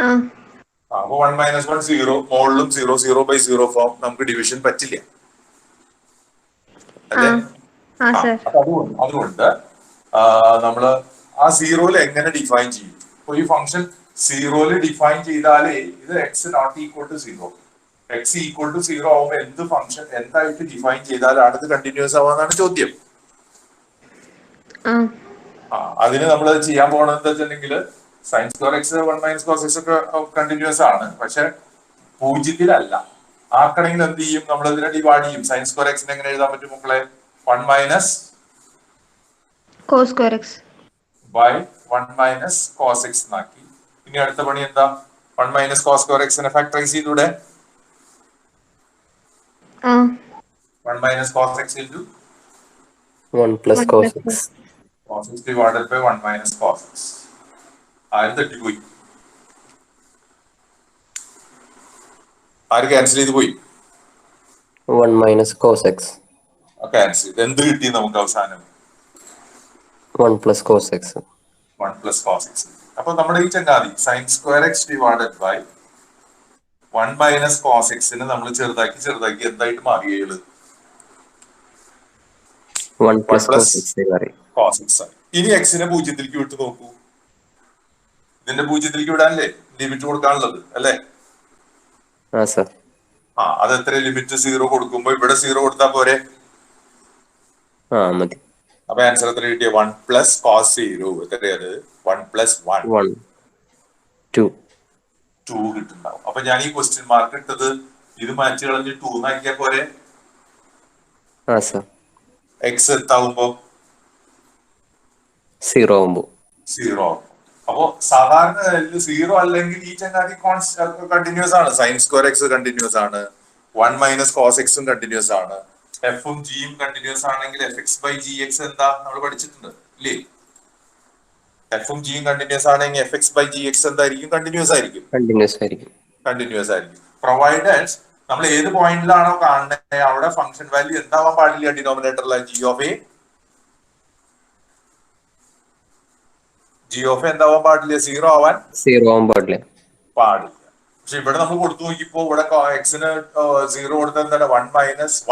അപ്പൊ 1 - 1 0, മുകളിലും 0, 0/0 ഫോം നമുക്ക് ഡിവിഷൻ പറ്റില്ല അല്ലേ? അപ്പൊ അതുകൊണ്ട് നമ്മള് ആ സീറോയിൽ എങ്ങനെ ഡിഫൈൻ ചെയ്യും? അപ്പൊ ഈ ഫംഗ്ഷൻ സീറോയിൽ ഡിഫൈൻ ചെയ്താലേ ഇത് x not equal to zero, x equal to zero ആവുമ്പോൾ എന്ത് ഫംഗ്ഷൻ എന്തായിട്ട് ഡിഫൈൻ ചെയ്താലാണ് ഇത് കണ്ടിന്യൂസ് ആവാന്നാണ് ചോദ്യം. അതിന് നമ്മൾ ചെയ്യാൻ പോകണത് എന്താ വെച്ചിട്ടുണ്ടെങ്കിൽ sign square X 1 - cos x ഒക്കെ കണ്ടിന്യൂസ് ആണ്, പക്ഷെ പൂജ്യത്തിലല്ല. ആക്കണമെങ്കിൽ എന്ത് ചെയ്യും? നമ്മൾ ഇതിനെ ഡിവൈഡ് ചെയ്യും. സൈൻ സ്ക്വയർ എക്സിനെ എങ്ങനെ എഴുതാൻ പറ്റും മക്കളെ? 1 - cos square x by 1 - cos x എന്നാക്കി. ഇനി അടുത്ത പണി എന്താ? 1 - cos square x നെ ഫാക്ടറൈസ് ചെയ്തൂടെ? 1 - cos x into 1 + cos x. cos x divided by 1 - cos x. ആര് തട്ടിപ്പോയി? ആര് ക്യാൻസൽ ചെയ്ത് പോയി? 1 - cos x. ക്യാൻസൽ ചെയ്ത് എന്ത് കിട്ടി നമുക്ക് അവസാനം? 1 + cos x. 1 + cos x. അപ്പൊ നമ്മുടെ ഈ ചങ്ങാതി sine square X divided by 1 - cos x നെ നമ്മൾ ചെറുതാക്കി എന്തായിട്ട് മാറിയത്? 1 + cos x ആയി. cos x ആയി. ഇനി എക്സിനെ പൂജ്യത്തിലേക്ക് വിട്ട് നോക്കൂ. ഇതിന്റെ പൂജ്യത്തിലേക്ക് വിടാനല്ലേ ലിമിറ്റ് കൊടുക്കാനുള്ളത് അല്ലേ? സർ. അത് എത്ര ലിമിറ്റ്? 0 കൊടുക്കുമ്പോ ഇവിടെ 0 കൊടുത്താൽ പോരെ? മതി. അപ്പൊ ആൻസർ എത്ര കിട്ടിയ? 1 + cos 0. എത്രയത്? 1 + 1 2 കിട്ടുണ്ടാവും. അപ്പൊ ഞാൻ ഈ ക്വസ്റ്റ്യൻ മാർക്ക് ഇട്ടത് ഇത് മാറ്റി കളഞ്ഞ് 2 എന്നാക്കിയാ പോരെ? എക്സ് എത്താവുമ്പോ 0 ആവുമ്പോ 0. അപ്പോ സാധാരണ 0 അല്ലെങ്കിൽ ഈ ചങ്ങാതി കണ്ടിന്യൂസ് ആണ്. സൈൻ സ്ക്വയർ എക്സ് കണ്ടിന്യൂസ് ആണ്, 1 - cos x കണ്ടിന്യൂസ് ആണ്, എഫും ജിയും കണ്ടിന്യൂസ് ആണെങ്കിൽ fx/gx എന്താ നമ്മൾ പഠിച്ചിട്ടുണ്ട് ഇല്ലേ? എഫും ജിയും കണ്ടിന്യൂസ് ആണെങ്കിൽ fx/gx എന്തായിരിക്കും? കണ്ടിന്യൂസ് ആയിരിക്കും. പ്രൊവൈഡഡ് നമ്മൾ ഏത് പോയിന്റിലാണോ കാണുന്നത് അവിടെ ഫംഗ്ഷൻ വാല്യൂ എന്താവാൻ പാടില്ല? ഡിനോമിനേറ്ററിലെ g ഓഫ് എന്താവാൻ പാടില്ല? 0 ആവാൻ പാടില്ല. പക്ഷെ ഇവിടെ നമ്മൾ കൊടുത്തു നോക്കിയപ്പോ ഇവിടെ എക്സിന് 0 കൊടുത്ത എന്താണ്? 1 -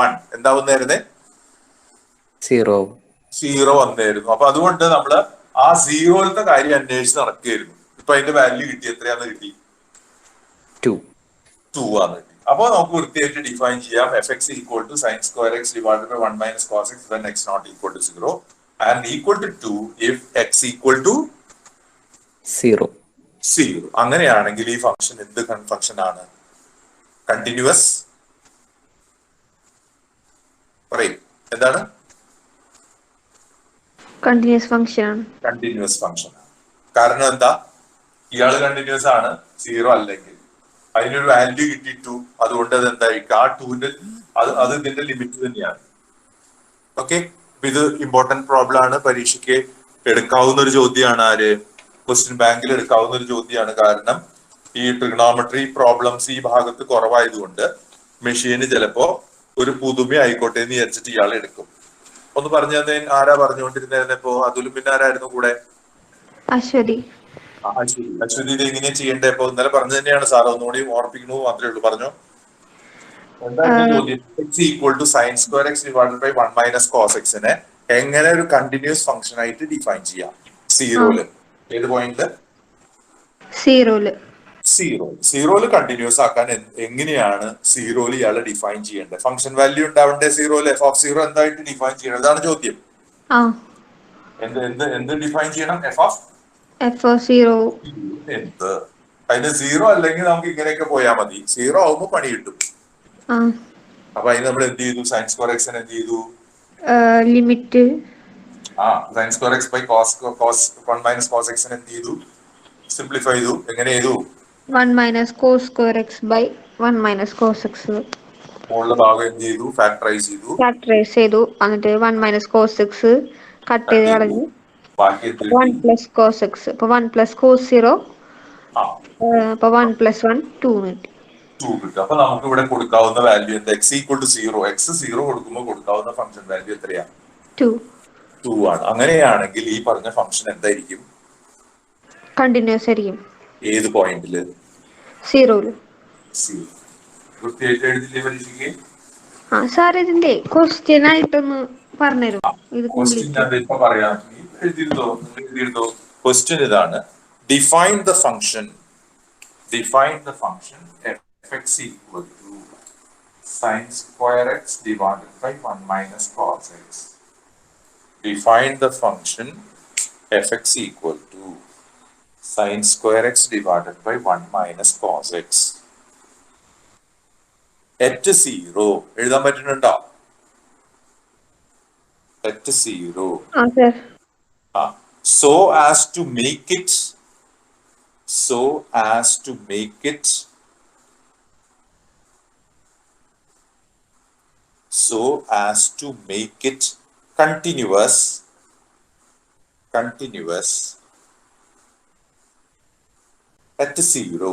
1 എന്താവുന്നായിരുന്നേ? 0 വന്നായിരുന്നു. അപ്പൊ അതുകൊണ്ട് നമ്മള് ആ 0ത്തെ കാര്യം അന്വേഷിച്ച് നടക്കുകയായിരുന്നു. ഇപ്പൊ അതിന്റെ വാല്യൂ കിട്ടി. എത്രയാന്ന് കിട്ടി? 2 ആണ് കിട്ടി. അപ്പൊ നമുക്ക് വൃത്തിയായിട്ട് ഡിഫൈൻ ചെയ്യാം. fx = sin square x divided by 1 - cos x when x not equal to 0 and equal to 2 if x equal to 0. അങ്ങനെയാണെങ്കിൽ ഈ ഫംഗ്ഷൻ എന്ത് ഫംഗ്ഷൻ ആണ്? കണ്ടിന്യൂസ്. പറയും എന്താണ്? Continuous function. കാരണം എന്താ? ഇയാള് കണ്ടിന്യൂസ് ആണ് 0 അല്ലെങ്കിൽ. അതിനൊരു വാല്യൂ കിട്ടി 2. അതുകൊണ്ട് അത് എന്തായിരിക്കും? ആ 2ന്റെ അത് ഇതിന്റെ ലിമിറ്റ് തന്നെയാണ്. ഓക്കെ. ഇത് ഇമ്പോർട്ടന്റ് പ്രോബ്ലം ആണ്. പരീക്ഷയ്ക്ക് എടുക്കാവുന്ന ഒരു ചോദ്യമാണ്. ആര്? ക്വസ്റ്റ്യൻ ബാങ്കിൽ എടുക്കാവുന്ന ഒരു ചോദ്യമാണ്. കാരണം ഈ ട്രിഗണോമെട്രി പ്രോബ്ലംസ് ഈ ഭാഗത്ത് കുറവായതുകൊണ്ട് മെഷീന് ചിലപ്പോ ഒരു പുതുമ ആയിക്കോട്ടെ എന്ന് വിചാരിച്ചിട്ട് ഇയാൾ എടുക്കും. ഒന്ന് പറഞ്ഞു തന്നെ. ആരാ പറഞ്ഞുകൊണ്ടിരുന്നപ്പോ? അതുലും പിന്നെ ആരായിരുന്നു കൂടെ? അശ്വതി. ഇത് എങ്ങനെയാ ചെയ്യേണ്ടത്? ഇപ്പൊ ഇന്നലെ പറഞ്ഞു തന്നെയാണ് സാർ. ഒന്നുകൂടി ഓർപ്പിക്കണു മാത്രമേ ഉള്ളൂ. പറഞ്ഞോ. എന്തായിരുന്നു ചോദ്യം? x = sin square x divided by 1 - cos x നെ എങ്ങനെ ഒരു കണ്ടിന്യൂസ് ഫംഗ്ഷൻ ആയിട്ട് ഡിഫൈൻ ചെയ്യാം? 0-ല്. ഏത് പോയിന്റ്? 0-ല് കണ്ടിന്യൂസ് ആക്കാൻ എങ്ങനെയാണ് 0-ല് ഇയാളെ ഡിഫൈൻ ചെയ്യേണ്ടത്? Function value ഉണ്ടാവേണ്ട 0-ല്. f(0) എന്തായിട്ട് ഡിഫൈൻ ചെയ്യണം? ഇതാണ് ചോദ്യം. എന്ത് ഡിഫൈൻ ചെയ്യണം? f(0) എന്ത്? അതിന് 0 അല്ലെങ്കിൽ നമുക്ക് ഇങ്ങനെയൊക്കെ പോയാൽ മതി. 0 ആവുമ്പോ പണി കിട്ടും. അപ്പൊ അതിന് നമ്മൾ എന്ത് ചെയ്തു? സൈൻ സ്ക്വയർ എക്സിന് എന്ത് ചെയ്തു? Limit. Sine square x by 1 - cos x എന്ത് ചെയ്തു? സിംപ്ലിഫൈ ചെയ്തു. എങ്ങനെ ചെയ്തു? 1 - cos square x by 1 - cos x. മുകളിലെ ഭാഗം എന്ത് ചെയ്തു? ഫാക്ടറൈസ് ചെയ്തു. എന്നിട്ട് 1 - cos x കട്ട് ചെയ്ത് കളഞ്ഞു. ബാക്കി 1 + cos x. അപ്പൊ 1 + cos 0. അപ്പൊ 1 + 1 2 കിട്ടി. അപ്പൊ നമുക്ക് ഇവിടെ കൊടുക്കാവുന്ന വാല്യൂ എന്താ? x = 0. x 0 കൊടുക്കുമ്പോൾ കൊടുക്കാവുന്ന ഫംഗ്ഷൻ വാല്യൂ എത്രയാ? 2 ആണ്. അങ്ങനെയാണെങ്കിൽ ഈ പറഞ്ഞ ഫംഗ്ഷൻ എന്തായിരിക്കും? കണ്ടിന്യൂസ് ആയിരിക്കും. ഏത് പോയിന്റില്? സീറോയില്. കൃത്യമായിട്ട് എഴുതില്ലേ പരീക്ഷയ്ക്ക്? ആ സാർ ഇതിന്റെ ക്വസ്റ്റ്യൻ ആയിട്ടൊന്ന് പറഞ്ഞുതരും ഇത് ക്വസ്റ്റ്യൻ കംപ്ലീറ്റ്. ഞാൻ ഇപ്പൊ പറയാം. എഴുതിയിരുന്നോ? ക്വസ്റ്റ്യൻ ഇതാണ്: define the function fx equal to sin square x divided by 1 minus cos x. Define the function fx equal to sin square x divided by 1 minus cos x. At 0 എഴുതാൻ പറ്റുന്നുണ്ടോ? At 0. ആ sir. So as to make it continuous at 0.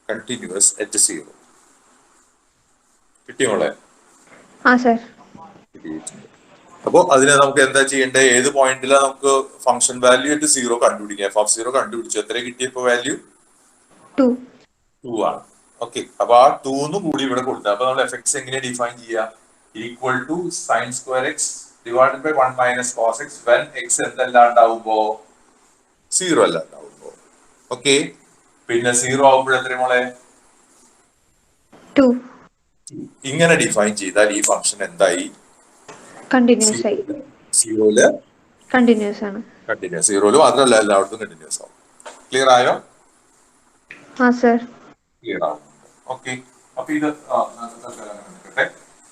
Continuous at 0. കിട്ടിയോളെ? ആ sir. അപ്പോ അതിനെ നമുക്ക് എന്താ ചെയ്യേണ്ടത്? ഏത് പോയിന്റിലാണ് നമുക്ക് ഫംഗ്ഷൻ വാല്യൂ at 0 കണ്ടുപിടിക്കുക? f(0) കണ്ടുപിടിച്ചു. എത്ര കിട്ടിയപ്പോ വാല്യൂ? 2. 2 ആണ്. ഓക്കെ, അപ്പൊ ആ 2 കൂടി ഇവിടെ കൊടുത്തു. അപ്പൊ നമ്മൾ fx എങ്ങനെ ഡിഫൈൻ ചെയ്യുക? Equal to sine square X divided by 1 minus cos X when X എന്തല്ലാണ്ടാവുമ്പോ 0 അല്ലാണ്ടാവുമ്പോ. ഓക്കെ, പിന്നെ 0 ആവുമ്പോൾ എത്ര മോളെ? 2. ഇങ്ങനെ ഡിഫൈൻ ചെയ്താൽ ഈ ഫംഗ്ഷൻ എന്തായി? കണ്ടിന്യൂസ് ആയി. 0-ല് കണ്ടിന്യൂസ് ആണ്. കണ്ടിന്യൂസ്. 0-ല് മാത്രമല്ല എല്ലായിടത്തും കണ്ടിന്യൂസ് ആവും. ക്ലിയർ ആയോ? ആ സാർ. ക്ലിയർ ആവും. ഓക്കെ, അപ്പൊ ഇത് നിൽക്കട്ടെ.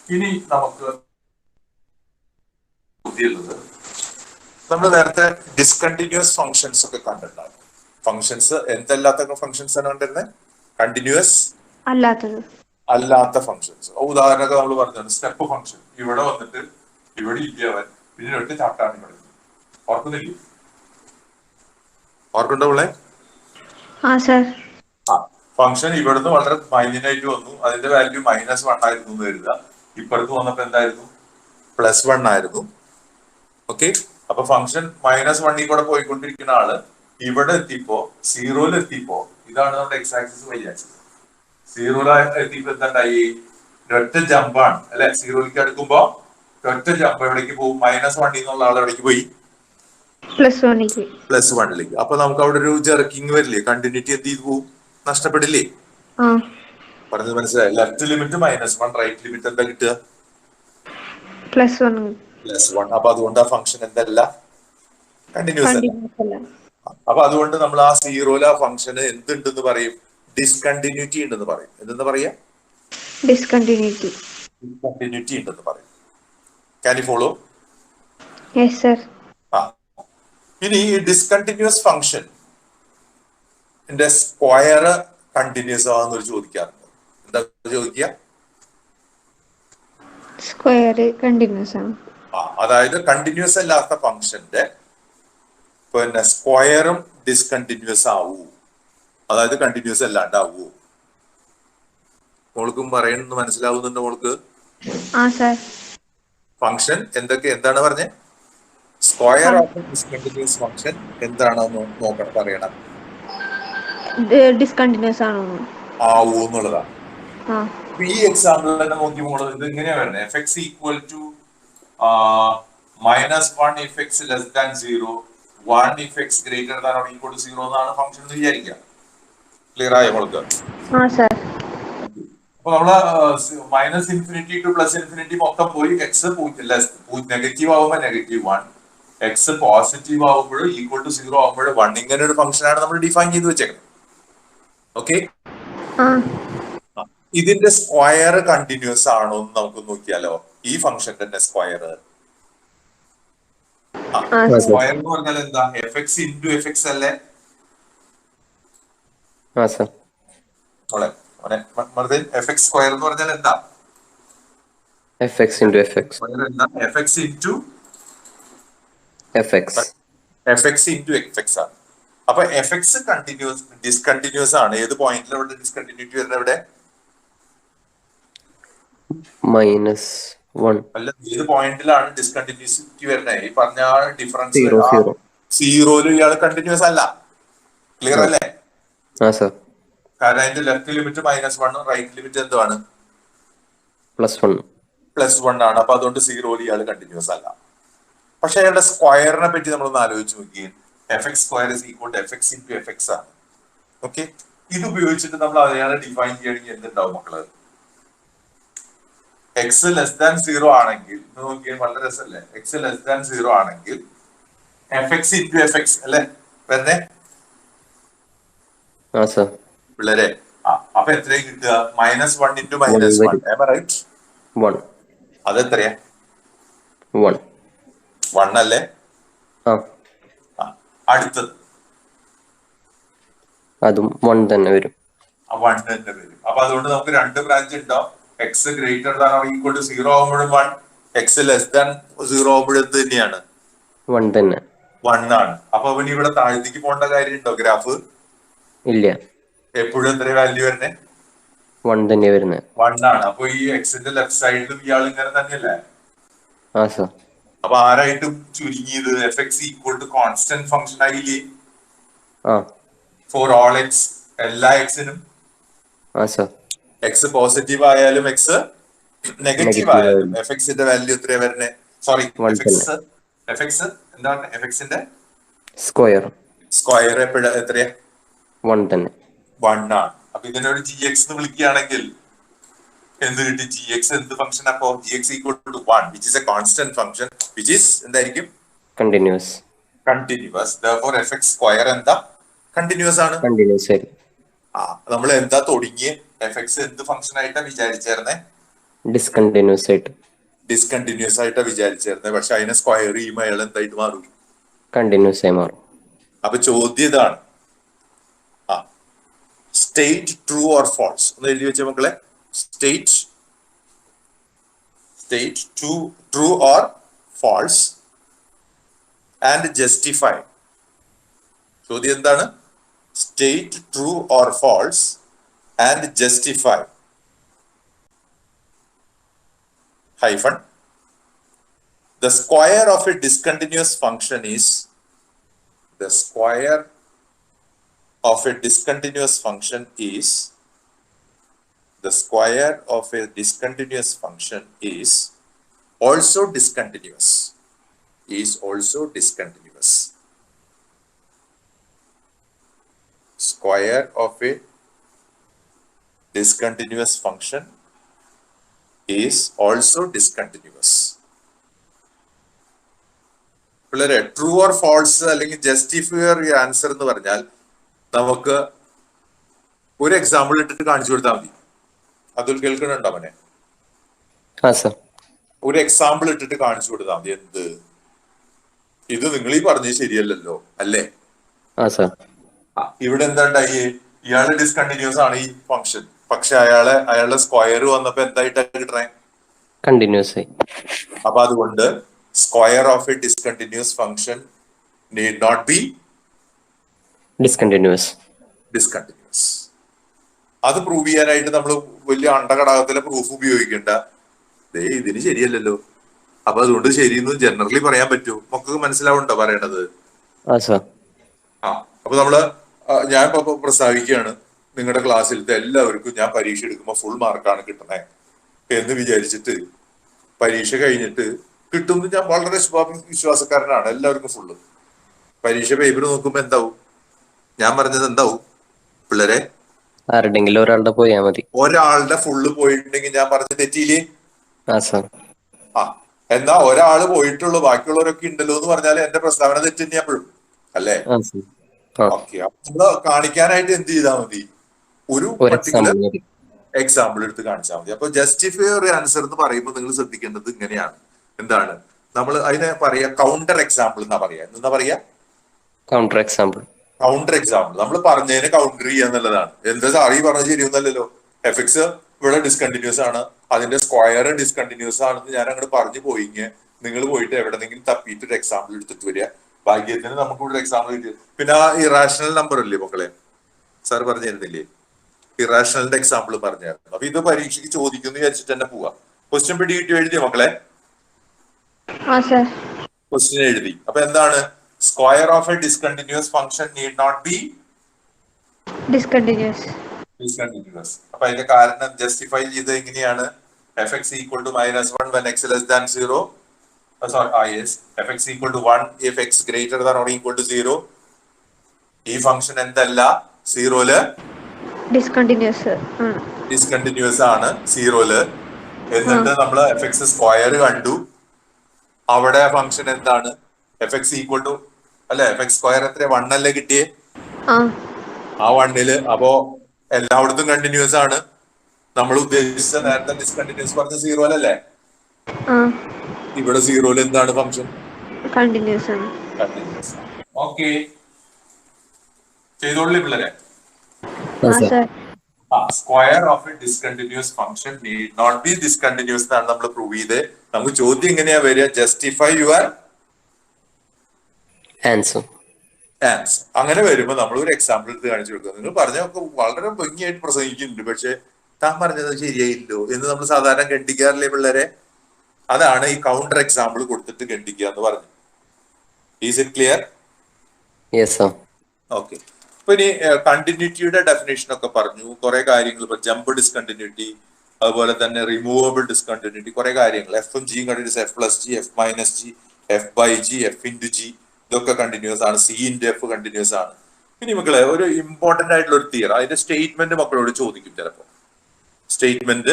ഇനി നമുക്ക് പുതിയുള്ളത് നമ്മൾ നേരത്തെ ഡിസ്കണ്ടിന്യൂസ് ഫംഗ്ഷൻസ് ഒക്കെ കണ്ടിട്ടുണ്ടായിരുന്നു. ഫംഗ്ഷൻസ് എന്തല്ലാത്ത ഫംഗ്ഷൻസ് ആണ് കണ്ടിരുന്നത്? കണ്ടിന്യൂസ് അല്ലാത്ത ഫംഗ്ഷൻസ്. ഉദാഹരണമൊക്കെ നമ്മൾ പറഞ്ഞത് സ്റ്റെപ്പ് ഫംഗ്ഷൻ. ഇവിടെ വന്നിട്ട് ഇവിടെ ഇല്ലവൻ പിന്നെ ഒറ്റ ചാട്ടാണ് ഇവിടെ. ഓർക്കുന്നില്ലേ? ഓർക്കുണ്ടോ പിള്ളേ? ഫംഗ്ഷൻ ഇവിടുന്ന് വളരെ മൈന്യൂട്ടായിട്ട് വന്നു. അതിന്റെ വാല്യൂ -1 ആയിരുന്നു എന്ന് കരുതുക. ഇപ്പുറത്ത് വന്നപ്പോ എന്തായിരുന്നു? +1 ആയിരുന്നു. ഓക്കെ, അപ്പൊ ഫംഗ്ഷൻ -1 കൂടെ പോയിക്കൊണ്ടിരിക്കുന്ന ആള് ഇവിടെ എത്തിയപ്പോ 0-ൽ എത്തിയപ്പോ ഇതാണ് നമ്മുടെ എക്സ് ആക്സിസ്, വൈ ആക്സിസ്. 0-ൽ എത്തിയപ്പോ എന്തായി? ഒറ്റ ജമ്പാണ് അല്ലെ? 0-ലേക്ക് അടുക്കുമ്പോ ഒറ്റ ജമ്പ് എവിടേക്ക് പോകും? -1 എന്നുള്ള ആൾ എവിടേക്ക് പോയി? +1ലേക്ക്. അപ്പൊ നമുക്ക് അവിടെ ഒരു ജെർക്കിങ് വരില്ലേ? കണ്ടിന്യൂറ്റി എന്ത് ചെയ്തു പോകും? നഷ്ടപ്പെടില്ലേ? പറഞ്ഞത് മനസ്സിലായി? ലെഫ്റ്റ് ലിമിറ്റ് -1, റൈറ്റ് ലിമിറ്റ് എന്താ കിട്ടുക? +1. അപ്പൊ അതുകൊണ്ട് ആ ഫംഗ്ഷൻ എന്തല്ല? കണ്ടിന്യൂസ് അല്ല. അപ്പൊ അതുകൊണ്ട് നമ്മൾ ആ 0-ൽ ആ ഫംഗ്ഷന് എന്തുണ്ടെന്ന് പറയും? ഡിസ്കണ്ടിന്യൂറ്റി ഉണ്ടെന്ന് പറയും. എന്തെന്ന് പറയാ? ഡിസ്കണ്ടിന്യൂറ്റി ഉണ്ടെന്ന് പറയും. Can you follow? Yes, sir. ഇനി ഈ ഡിസ്കണ്ടിന്യൂസ് ഫംഗ്ഷൻ സ്ക്വയർ കണ്ടിന്യൂസ് ആണെന്നൊരു ചോദിക്കാറുണ്ട്. എന്താ ചോദിക്കുക? സ്ക്വയർ കണ്ടിന്യൂസ് ആണ്. അതായത് കണ്ടിന്യൂസ് അല്ലാത്ത ഫംഗ്ഷന്റെ പിന്നെ സ്ക്വയറും ഡിസ്കണ്ടിന്യൂസ് ആവൂ, അതായത് കണ്ടിന്യൂസ് അല്ലാണ്ടാവൂ. മോൾക്കും പറയുന്നത് മനസ്സിലാവുന്നുണ്ട് മോൾക്ക്? ഫംഗ്ഷൻ എന്താണ് പറഞ്ഞത്? സ്ക്വയർ ഓഫ് ഡിസ്കണ്ടിന്യൂസ് ഫംഗ്ഷൻ എന്താണെന്ന് നോക്കണം, പറയണം. ഡിസ്കണ്ടിന്യൂസ് ആണോ ആവൂ എന്നുള്ളതാണ്. ഈ എക്സാമ്പിൾ തന്നെ നോക്കി മോള് ഇത് എങ്ങനെയാ വരുന്നത്? fx equal to -1 if x less than 0, 1 if x greater than or equal to 0 എന്നാണ് ഫംഗ്ഷൻ എന്ന് വിചാരിക്കുക. ക്ലിയർ ആയോ മോൾക്ക്? അപ്പൊ നമ്മള് -∞ ടു +∞ മൊത്തം പോയി. എക്സ് നെഗറ്റീവ് ആവുമ്പോ -1, എക്സ് പോസിറ്റീവ് ആവുമ്പോഴും ഈക്വൽ ടു 0 ആവുമ്പോഴും 1. ഇങ്ങനെ ഒരു ഫംഗ്ഷനാണ് നമ്മൾ ഡിഫൈൻ ചെയ്ത് വെച്ചേക്കുന്നത്. ഓക്കെ, ഇതിന്റെ സ്ക്വയർ കണ്ടിന്യൂസ് ആണോ എന്ന് നമുക്ക് നോക്കിയാലോ? ഈ ഫംഗ്ഷൻ തന്നെ സ്ക്വയർ എന്ന് പറഞ്ഞാൽ എന്താ? fx into fx അല്ലേ? fx സ്ക്വയർ എന്ന് പറഞ്ഞാൽ എന്താ? fx into fx. fx into fx. fx into fx ആണ്. അപ്പൊ fx കണ്ടിന്യൂസ് ഡിസ്കണ്ടിന്യൂസ് ആണ്. ഏത് പോയിന്റിലാണ് ഇവിടെ ഡിസ്കണ്ടിന്യൂറ്റി വരുന്നത്? ഇവിടെ 1. അല്ല, ഏത് പോയിന്റിലാണ് ഡിസ്കണ്ടിന്യൂസിറ്റി വരുന്നത്? ഈ പറഞ്ഞ ഡിഫറൻസ് 0, ആ 0. സീറോയില് ഇയാൾ കണ്ടിന്യൂസ് അല്ല. ക്ലിയർ ആ അല്ലേ? ആ സർ. കാരണം അതിന്റെ ലെഫ്റ്റ് ലിമിറ്റ് -1 റൈറ്റ് ലിമിറ്റ് എന്തുവാണ്? +1. +1 ആണ്. അപ്പൊ അതുകൊണ്ട് സീറോയിൽ ഇയാൾ കണ്ടിന്യൂസ് അല്ല. പക്ഷെ അയാളുടെ സ്ക്വയറിനെ പറ്റി നമ്മളൊന്ന് ആലോചിച്ച് നോക്കിയേ. f(x²) ആണ്. ഓക്കെ, ഇത് ഉപയോഗിച്ചിട്ട് നമ്മൾ അയാളെ ഡിഫൈൻ ചെയ്യണമെങ്കിൽ എന്തുണ്ടാവും മക്കള്? x<0 ആണെങ്കിൽ നോക്കിയാൽ വളരെ രസമല്ലേ? x<0 ആണെങ്കിൽ f(x)(f(x) അല്ലെ വരുന്നേ ആ സർ. പിള്ളേരെ? അപ്പൊ എത്രയും കിട്ടുക? -1 × 1 -1 റൈറ്റ്? 1. അതെത്രയാ? 1. 1 അല്ലേ? ആ അടുത്തത് അതും 1 തന്നെ വരും. 1 തന്നെ വരും. അപ്പൊ അതുകൊണ്ട് നമുക്ക് രണ്ട് ബ്രാഞ്ച് ഉണ്ടാവും. x(0) ആകുമ്പോഴും 1, x<0 ആകുമ്പോഴും എന്ത് തന്നെയാണ്? 1 തന്നെ. 1 ആണ്. അപ്പൊ അവന് ഇവിടെ താഴത്തേക്ക് പോകേണ്ട കാര്യമുണ്ടോ? ഗ്രാഫ് ഇല്ല, എപ്പോഴും എത്ര വാല്യൂ വരുന്നേ? 1 തന്നെ വരുന്നത്. 1 ആണ്. അപ്പൊ ഈ എക്സിന്റെ ലെഫ്റ്റ് സൈഡിലും ഇയാൾ ഇങ്ങനെ തന്നെയല്ലേ? ആ സർ. അപ്പൊ ആരായിട്ടും ചുരുങ്ങിയത് f(x) കോൺസ്റ്റന്റ് ഫംഗ്ഷൻ ആയില്ലേ? ആ ഫോർ ഓൾ എക്സ്, എല്ലാ എക്സിനും. ആ സർ. എക്സ് പോസിറ്റീവ് ആയാലും എക്സ് നെഗറ്റീവ് നെഗറ്റീവ് ആയാലും ആയാലും എഫ്എക്സിന്റെ വാല്യൂ എത്രയാ വരുന്നേ? സോറി, 1 തന്നെ. എഫ്എക്സ് എന്താ പറഞ്ഞ? എഫ്എക്സിന്റെ സ്ക്വയർ സ്ക്വയർ എത്രയാ? 1 തന്നെ. 1 ആണ്. അപ്പൊ ഇതിനൊരു ജി എക്സ് എന്ന് വിളിക്കുകയാണെങ്കിൽ എന്ത് കിട്ടി? ജി എക്സ് എന്ത് ഫംഗ്ഷൻ? അപ്പോ g(x)=1 which is a constant function which is എന്തായിരിക്കും? കണ്ടിന്യൂസ്. കണ്ടിന്യൂസ്. therefore f(x²) എന്താ? കണ്ടിന്യൂസ് ആണ്. കണ്ടിന്യൂസ് ആയിരിക്കും. നമ്മൾ എന്താ തുടങ്ങിയ? എഫ്(x) എന്ത് ഫംഗ്ഷൻ ആയിട്ടാ വിചാരിച്ചേർന്നേ? ഡിസ്കണ്ടിന്യൂസ് ആയിട്ട്. ഡിസ്കണ്ടിന്യൂസ് ആയിട്ടാ വിചാരിച്ചേർന്നത്. പക്ഷെ അതിനെ സ്ക്വയർ ചെയ്യുമ്പോൾ അയാൾ എന്തായിട്ട് മാറും? കണ്ടിന്യൂസ് ആയി മാറും. അപ്പൊ ചോദ്യം ഇതാണ്. സ്റ്റേറ്റ് ട്രൂ ഓർ ഫാൾസ് ഒന്ന് എഴുതി വെച്ച മക്കളെ. State true or false and justify. ചോദ്യം എന്താണ്? State true or false and justify hyphen the square of a discontinuous function is the square of a discontinuous function is the square of a discontinuous function is also discontinuous square of a discontinuous function is also discontinuous. പിള്ളേരെ, true or false അല്ലെങ്കിൽ justify your answer എന്ന് പറഞ്ഞാൽ നമുക്ക് ഒരു example ഇട്ടിട്ട് കാണിച്ചു കൊടുത്താൽ മതി. അതുൽ കേൾക്കുന്നുണ്ടോ അവനെ? ആ സർ. ഒരു എക്സാമ്പിൾ ഇട്ടിട്ട് കാണിച്ചു കൊടുത്താൽ മതി. എന്ത്? ഇത് നിങ്ങൾ ഈ പറഞ്ഞത് ശരിയല്ലല്ലോ അല്ലേ? ആ സർ. ഇവിടെ എന്താ ഉണ്ടായി? ഇയാള് ഡിസ്കണ്ടിന്യൂസ് ആണ് ഈ ഫംഗ്ഷൻ. പക്ഷെ അയാളുടെ സ്ക്വയർ വന്നപ്പോ എന്തായിട്ടാ കിട്ടണേ? കണ്ടിന്യൂസ് ആയി. അപ്പൊ അതുകൊണ്ട് square of a discontinuous function need not be discontinuous. അത് പ്രൂവ് ചെയ്യാനായിട്ട് നമ്മൾ വലിയ അണ്ടഘടകത്തിലെ പ്രൂഫ് ഉപയോഗിക്കണ്ട. ഇതിന് ശരിയല്ലല്ലോ, അപ്പൊ അതുകൊണ്ട് ശരിയെന്ന് ജനറലി പറയാൻ പറ്റൂ. നമുക്ക് മനസ്സിലാവുണ്ടോ പറയണത്? അപ്പൊ ഞാൻ ഇപ്പൊ പ്രസ്താവിക്കുകയാണ്, നിങ്ങളുടെ ക്ലാസ്സിലത്തെ എല്ലാവർക്കും ഞാൻ പരീക്ഷ എടുക്കുമ്പോൾ ഫുൾ മാർക്കാണ് കിട്ടണേ എന്ന് വിചാരിച്ചിട്ട് പരീക്ഷ കഴിഞ്ഞിട്ട് കിട്ടുമെന്ന് ഞാൻ വളരെ വിശ്വാസക്കാരനാണ്. എല്ലാവർക്കും ഫുള്ള് പരീക്ഷ പേപ്പർ നോക്കുമ്പോ എന്താവും? ഞാൻ പറഞ്ഞത് എന്താവും പിള്ളേരെ? ആരുടെങ്കിലും ഒരാളുടെ പോയാ മതി. ഒരാളുടെ ഫുള്ള് പോയിട്ടുണ്ടെങ്കിൽ ഞാൻ പറഞ്ഞത് തെറ്റിയില്ലേ? എന്നാ ഒരാള് പോയിട്ടുള്ളൂ, ബാക്കിയുള്ളവരൊക്കെ ഉണ്ടല്ലോ എന്ന് പറഞ്ഞാൽ എന്റെ പ്രസ്താവന തെറ്റ് തന്നെയാപ്പോഴും അല്ലേ? ഓക്കെ, നമ്മള് കാണിക്കാനായിട്ട് എന്ത് ചെയ്താൽ മതി? ഒരു പർട്ടിക്കുലർ എക്സാമ്പിൾ എടുത്ത് കാണിച്ചാൽ മതി. അപ്പൊ ജസ്റ്റിഫൈ യുവർ ആൻസർ എന്ന് പറയുമ്പോൾ നിങ്ങൾ ശ്രദ്ധിക്കേണ്ടത് ഇങ്ങനെയാണ്. എന്താണ് നമ്മൾ അതിനെ പറയാ? കൗണ്ടർ എക്സാമ്പിൾ എന്നാ പറയാ. എന്താ പറയാ? Counter example. നമ്മൾ പറഞ്ഞതിനെ കൗണ്ടർ ചെയ്യുക എന്നുള്ളതാണ്. എന്താ സാറി പറഞ്ഞത് ശരിയൊന്നല്ലല്ലോ. എഫ്(x) ഇവിടെ ഡിസ്കണ്ടിന്യൂസ് ആണ്, അതിന്റെ സ്ക്വയർ ഡിസ്കണ്ടിന്യൂസ് ആണെന്ന് ഞാൻ അങ്ങോട്ട് പറഞ്ഞു പോയിങ്ങ്. നിങ്ങൾ പോയിട്ട് എവിടെന്നെങ്കിലും തപ്പിയിട്ട് ഒരു എക്സാമ്പിൾ എടുത്തിട്ട് വരിക. ഭാഗ്യത്തിന് നമുക്ക് ഇവിടെ എക്സാമ്പിൾ കിട്ടിയത്. പിന്നെ ആ ഇറാഷണൽ നമ്പർ അല്ലേ മക്കളെ, സാർ പറഞ്ഞു തരുന്നില്ലേ? ഇറാഷണലിന്റെ എക്സാമ്പിൾ പറഞ്ഞായിരുന്നു. അപ്പൊ ഇത് പരീക്ഷയ്ക്ക് ചോദിക്കുന്നു വിചാരിച്ചിട്ട് തന്നെ പോവാം. ക്വസ്റ്റ്യൻ പിടികിട്ടി എഴുതിയ മക്കളെ? ആ സർ. ക്വസ്റ്റ്യൻ എഴുതി. അപ്പൊ എന്താണ്? Square of a discontinuous function need not be discontinuous. അപ്പൊ അതിന്റെ കാരണം ജസ്റ്റിഫൈ ചെയ്ത് എങ്ങനെയാണ്? F X equal to -1 when x less than 0. Yes, fx equal to 1 if x greater than or equal to 0. ഈ function എന്തല്ല? സീറോയില് ഡിസ്കണ്ടിന്യൂസ് ആണ് സീറോയില്. എന്നിട്ട് നമ്മൾ എഫ് എക്സ് സ്ക്വയർ കണ്ടു. അവിടെ ഫംഗ്ഷൻ എന്താണ്? എഫ് എക്സ് ഈക്വൽ ടു അല്ലെ, എഫ് എക്സ് സ്ക്വയർ എത്ര? 1 അല്ലേ കിട്ടിയേ? ആ 1 അപ്പോ എല്ലായിടത്തും കണ്ടിന്യൂസ് ആണ്. നമ്മൾ ഉദ്ദേശിച്ച നേരത്തെ ഡിസ്കണ്ടിന്യൂസ് പറഞ്ഞ സീറോയിലല്ലേ? ഇവിടെ സീറോയിൽ എന്താണ് ഫംഗ്ഷൻ? കണ്ടിന്യൂസ് ആണ്. ഓക്കെ, ചെയ്തോളൂ പിള്ളേരെ. Square of a discontinuous function need not be discontinuous എന്നാണ് നമ്മൾ പ്രൂവ് ചെയ്ത്. നമുക്ക് ചോദ്യം എങ്ങനെയാ വരിക? Justify your answer. അങ്ങനെ വരുമ്പോ നമ്മൾ ഒരു എക്സാമ്പിൾ എടുത്ത് കാണിച്ചു കൊടുക്കുക. നിങ്ങൾ പറഞ്ഞൊക്കെ വളരെ ഭംഗിയായിട്ട് പ്രസംഗിക്കുന്നുണ്ട്, പക്ഷെ താൻ പറഞ്ഞത് ശരിയായില്ലോ എന്ന് നമ്മൾ സാധാരണ ഖണ്ഡിക്കാറില്ലേ പിള്ളേരെ? അതാണ് ഈ കൗണ്ടർ എക്സാമ്പിൾ കൊടുത്തിട്ട് ഖണ്ഡിക്കുക എന്ന് പറഞ്ഞു. Is it clear? Yes sir. Okay. അപ്പൊ ഇനി കണ്ടിന്യൂറ്റിയുടെ ഡെഫിനേഷൻ ഒക്കെ പറഞ്ഞു, കുറെ കാര്യങ്ങൾ. ഇപ്പൊ ജമ്പ് ഡിസ്കണ്ടിന്യൂറ്റി, അതുപോലെ തന്നെ റിമൂവബിൾ ഡിസ്കണ്ടിന്യൂറ്റി, കുറെ കാര്യങ്ങൾ. എഫും ജിയും continuous, f plus g, f minus g, f by g, f into g, ഇതൊക്കെ കണ്ടിന്യൂസ് ആണ്. സി ഇൻറ്റു എഫ് കണ്ടിന്യൂസ് ആണ്. ഇനി മക്കളെ ഒരു ഇമ്പോർട്ടന്റ് ആയിട്ടുള്ള ഒരു തിയർ, അതിന്റെ സ്റ്റേറ്റ്മെന്റ് മക്കളോട് ചോദിക്കും. ചിലപ്പോ സ്റ്റേറ്റ്മെന്റ്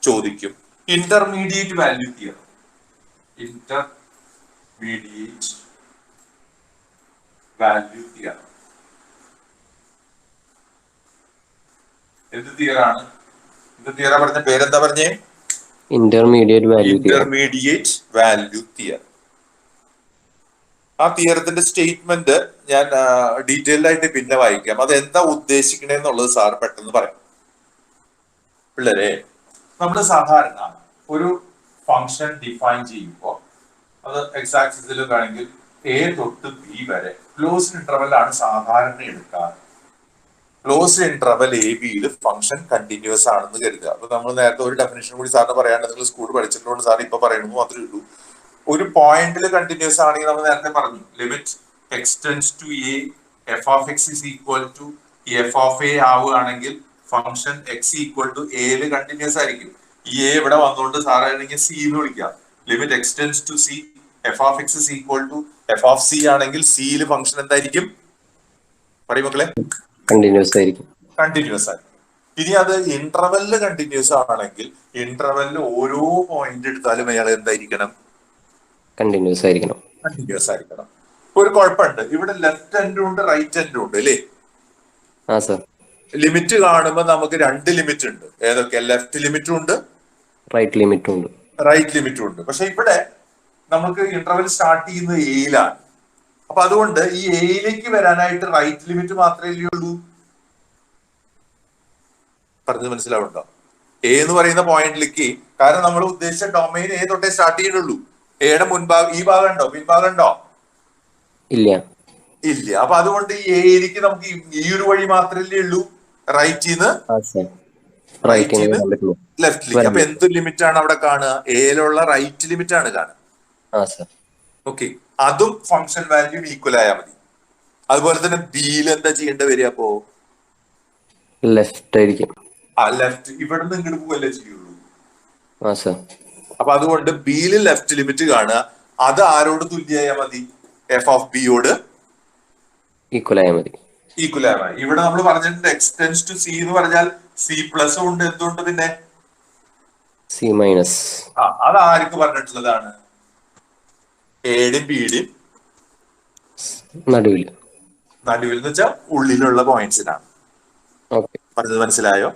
ചോദിക്കും. Intermediate value theorem. Intermediate value theorem എന്ത് തിയറാണ്? ഇത് തിയറ പറഞ്ഞ പേരെന്താ പറഞ്ഞേ? Intermediate value theorem. ആ തിയറത്തിന്റെ സ്റ്റേറ്റ്മെന്റ് ഞാൻ ഡീറ്റെയിൽഡ് ആയിട്ട് പിന്നെ വായിക്കാം. അത് എന്താ ഉദ്ദേശിക്കണേന്നുള്ളത് സാർ പെട്ടെന്ന് പറയാം. പിള്ളേരെ, നമ്മൾ സാധാരണ ഒരു ഫംഗ്ഷൻ ഡിഫൈൻ ചെയ്യുമ്പോൾ അത് എക്സ് ആക്സിസിലൊക്കെ ആണെങ്കിൽ എ തൊട്ട് ബി വരെ ക്ലോസ്ഡ് ഇന്റർവെൽ ആണ് സാധാരണ എടുക്കാറ്. ക്ലോസ്ഡ് ഇന്റർവെൽ എ ബിയിൽ ഫംഗ്ഷൻ കണ്ടിന്യൂസ് ആണെന്ന് കരുതുക. അപ്പൊ നമ്മൾ നേരത്തെ ഒരു ഡെഫിനേഷൻ കൂടി സാറിന് പറയാണ്ട്, നിങ്ങൾ സ്കൂൾ പഠിച്ചിട്ടുള്ളത് സാർ ഇപ്പൊ പറയുന്നത് മാത്രമേ ഉള്ളൂ. ഒരു പോയിന്റിൽ കണ്ടിന്യൂസ് ആണെങ്കിൽ നമ്മൾ നേരത്തെ പറഞ്ഞു, limit X tends to A F of X is equal to F of A ആവുകയാണെങ്കിൽ ഫംഗ്ഷൻ എക്സ് ഈക്വൽ ടു എയില് കണ്ടിന്യൂസ് ആയിരിക്കും. ഈ എ ഇവിടെ വന്നുകൊണ്ട് സാറാണെങ്കിൽ സി എന്ന് വിളിക്കാം. Limit X tends to C F of X is equal to F of C ആണെങ്കിൽ സിയിൽ ഫംഗ്ഷൻ എന്തായിരിക്കും? പറയും മക്കളെ. കണ്ടിന്യൂസ് ആയിരിക്കും. ഇനി അത് ഇന്റർവെല്ലില് കണ്ടിന്യൂസ് ആണെങ്കിൽ ഇന്റർവെല്ലിൽ ഓരോ പോയിന്റ് എടുത്താലും അയാൾ എന്തായിരിക്കണം? കണ്ടിന്യൂസ് ആയിരിക്കണം. ഒരു കുഴപ്പമുണ്ട്, ഇവിടെ ലെഫ്റ്റ് എൻഡും ഉണ്ട് റൈറ്റ് എൻഡും ഉണ്ട് അല്ലേ? ലിമിറ്റ് കാണുമ്പോ നമുക്ക് 2 ലിമിറ്റ് ഉണ്ട്. ഏതൊക്കെ? ലെഫ്റ്റ് ലിമിറ്റും ഉണ്ട്, റൈറ്റ് ലിമിറ്റും ഉണ്ട്. പക്ഷെ ഇവിടെ നമുക്ക് ഇന്റർവെൽ സ്റ്റാർട്ട് ചെയ്യുന്നത് എയിലാണ്. അപ്പൊ അതുകൊണ്ട് ഈ എയിലേക്ക് വരാനായിട്ട് റൈറ്റ് ലിമിറ്റ് മാത്രമേ ഉള്ളൂ. പറഞ്ഞത് മനസ്സിലാവുണ്ടോ? എ എന്ന് പറയുന്ന പോയിന്റിലേക്ക്, കാരണം നമ്മൾ ഉദ്ദേശിച്ച ഡൊമൈൻ എ തൊട്ടേ സ്റ്റാർട്ട് ചെയ്യുന്നുള്ളൂ. എയുടെ മുൻഭാഗം ഈ ഭാഗം ഉണ്ടോ, പിൻഭാഗം ഉണ്ടോ? ഇല്ല. അപ്പൊ അതുകൊണ്ട് ഈ എയിലേക്ക് നമുക്ക് ഈ ഒരു വഴി മാത്രമല്ലേ ഉള്ളൂ, റൈറ്റിന്ന് ലെഫ്റ്റിലേക്ക്. അപ്പൊ എന്ത് ലിമിറ്റ് ആണ് അവിടെ കാണുക? എയിലുള്ള റൈറ്റ് ലിമിറ്റ് ആണ് കാണുക. ഓക്കെ, അതും ഫംഗ്ഷൻ വാല്യൂ ഈക്വൽ ആയാൽ മതി. അതുപോലെ തന്നെ ബിയിൽ എന്താ ചെയ്യേണ്ടി വരിക? അപ്പോ ലെഫ്റ്റ് ആയിരിക്കും. ലെഫ്റ്റ് ഇവിടുന്ന് ഇങ്ങോട്ട് പോവല്ലേ ചെയ്യുള്ളൂ. അപ്പൊ അതുകൊണ്ട് ബിയിൽ ലെഫ്റ്റ് ലിമിറ്റ് കാണുക. അത് ആരോട് തുല്യായാൽ മതി? എഫ് ഓഫ് ബിയോട് ഈക്വൽ ആയാൽ മതി. ഇവിടെ നമ്മൾ പറഞ്ഞിട്ടുണ്ട് എക്സ്റ്റെൻസ് ടു സി എന്ന് പറഞ്ഞാൽ സി പ്ലസ് ഉണ്ട്, എന്തുകൊണ്ട് പിന്നെ സി മൈനസ്. അത് ആർക്ക് പറഞ്ഞിട്ടുള്ളതാണ്? എയുടെയും ബിയുടെയും നടുവിൽ എന്ന് വെച്ചാൽ ഉള്ളിലുള്ള പോയിന്റ്സിനാണ്. പറഞ്ഞത് മനസ്സിലായോ?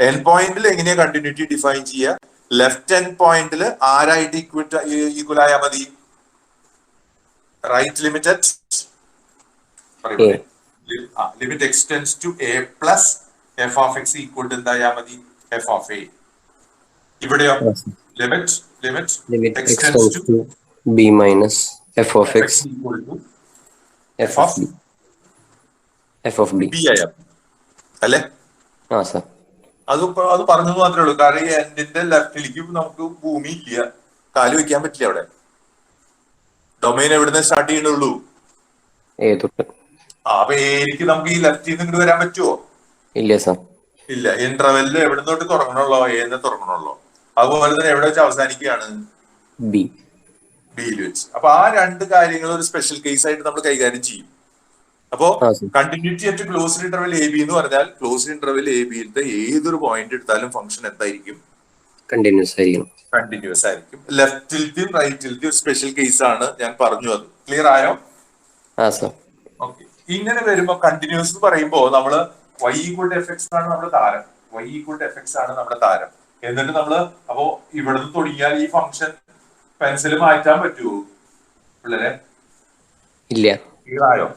എൻ പോയിന്റിൽ എങ്ങനെയാ കണ്ടിന്യൂറ്റി ഡിഫൈൻ ചെയ്യുക? ലെഫ്റ്റ് എൻ പോയിന്റിൽ ആരായിട്ട് ഈക്വൽ ആയാൽ മതി? Right limit limit X tends to A plus F of X equal to എന്തായാൽ മതി? F of A. ഇവിടെയോ limit X tends to B minus F of X equal to F of B ആയാൽ അല്ലേ? അത് പറഞ്ഞത് മാത്രമേ ഉള്ളൂ. കാരണം ഈ എൻഡിന്റെ ലെഫ്റ്റിലേക്ക് നമുക്ക് ഭൂമി ഇല്ല, കാല് വെക്കാൻ പറ്റില്ല അവിടെ. ഡൊമൈൻ എവിടുന്ന് സ്റ്റാർട്ട് ചെയ്യണുള്ളൂ? ഏതൊട്ട്? അപ്പൊ എനിക്ക് നമുക്ക് ഈ ലെഫ്റ്റിൽ നിന്ന് ഇങ്ങോട്ട് വരാൻ പറ്റുമോ? ഇല്ല സാർ. ഇല്ല. ഇന്റർവെല്ലിൽ എവിടെ തൊട്ട് തുടങ്ങണുള്ളോ? എന്ന് തുടങ്ങണുള്ളോ? അതുപോലെ തന്നെ എവിടെ വെച്ച് അവസാനിക്കുകയാണ്? ബി. ബിയിൽ വെച്ച്. അപ്പൊ ആ രണ്ട് കാര്യങ്ങൾ ഒരു സ്പെഷ്യൽ കേസ് ആയിട്ട് നമ്മൾ കൈകാര്യം ചെയ്യും. അപ്പോ continuity at closed interval A B എന്ന് പറഞ്ഞാൽ ക്ലോസ്ഡ് ഇന്റർവെൽ എ ബിയിലത്തെ ഏതൊരു പോയിന്റ് എടുത്താലും ഫംഗ്ഷൻ എന്തായിരിക്കും? കണ്ടിന്യൂസ് ആയിരിക്കും. കണ്ടിന്യൂസ് ആയിരിക്കും. ലെഫ്റ്റിലത്തെയും റൈറ്റിലത്തെയും ഒരു സ്പെഷ്യൽ കേസ് ആണ് ഞാൻ പറഞ്ഞു. അത് ക്ലിയർ ആയോ? ഓക്കെ. ഇങ്ങനെ വരുമ്പോ കണ്ടിന്യൂസ് എന്ന് പറയുമ്പോ നമ്മള് y equal to f x ആണ് നമ്മുടെ താരം. y equal to f x ആണ് നമ്മുടെ താരം. എന്നിട്ട് നമ്മള് അപ്പോ ഇവിടുന്ന് തുടങ്ങിയാൽ ഈ ഫംഗ്ഷൻ പെൻസിൽ മാറ്റാൻ പറ്റുമോ പിള്ളേരെ? ഇല്ല. ക്ലിയർ ആയോ?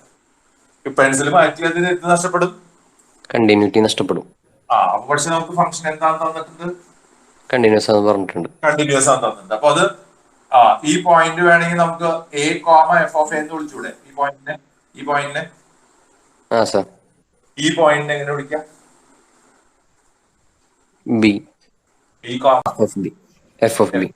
പെൻസിൽ മാറ്റിയതിന് എന്ത് നഷ്ടപ്പെടും? കണ്ടിന്യൂറ്റി നഷ്ടപ്പെടും. അപ്പൊ പക്ഷെ നമുക്ക് ഫംഗ്ഷൻ എന്താന്ന് തന്നിട്ടുണ്ട്? കണ്ടിന്യൂസ് ആണെന്ന് പറഞ്ഞിട്ടുണ്ട്. കണ്ടിന്യൂസ് ആണെന്ന് തന്നിട്ടുണ്ട്. അപ്പൊ അത് ഈ പോയിന്റ് വേണമെങ്കിൽ നമുക്ക് A comma F of A എന്ന് വിളിച്ചൂടെ? ഈ പോയിന്റിനെ ഈ പോയിന്റിനെ എങ്ങനെ വിളിക്കാം? B. B comma F of B.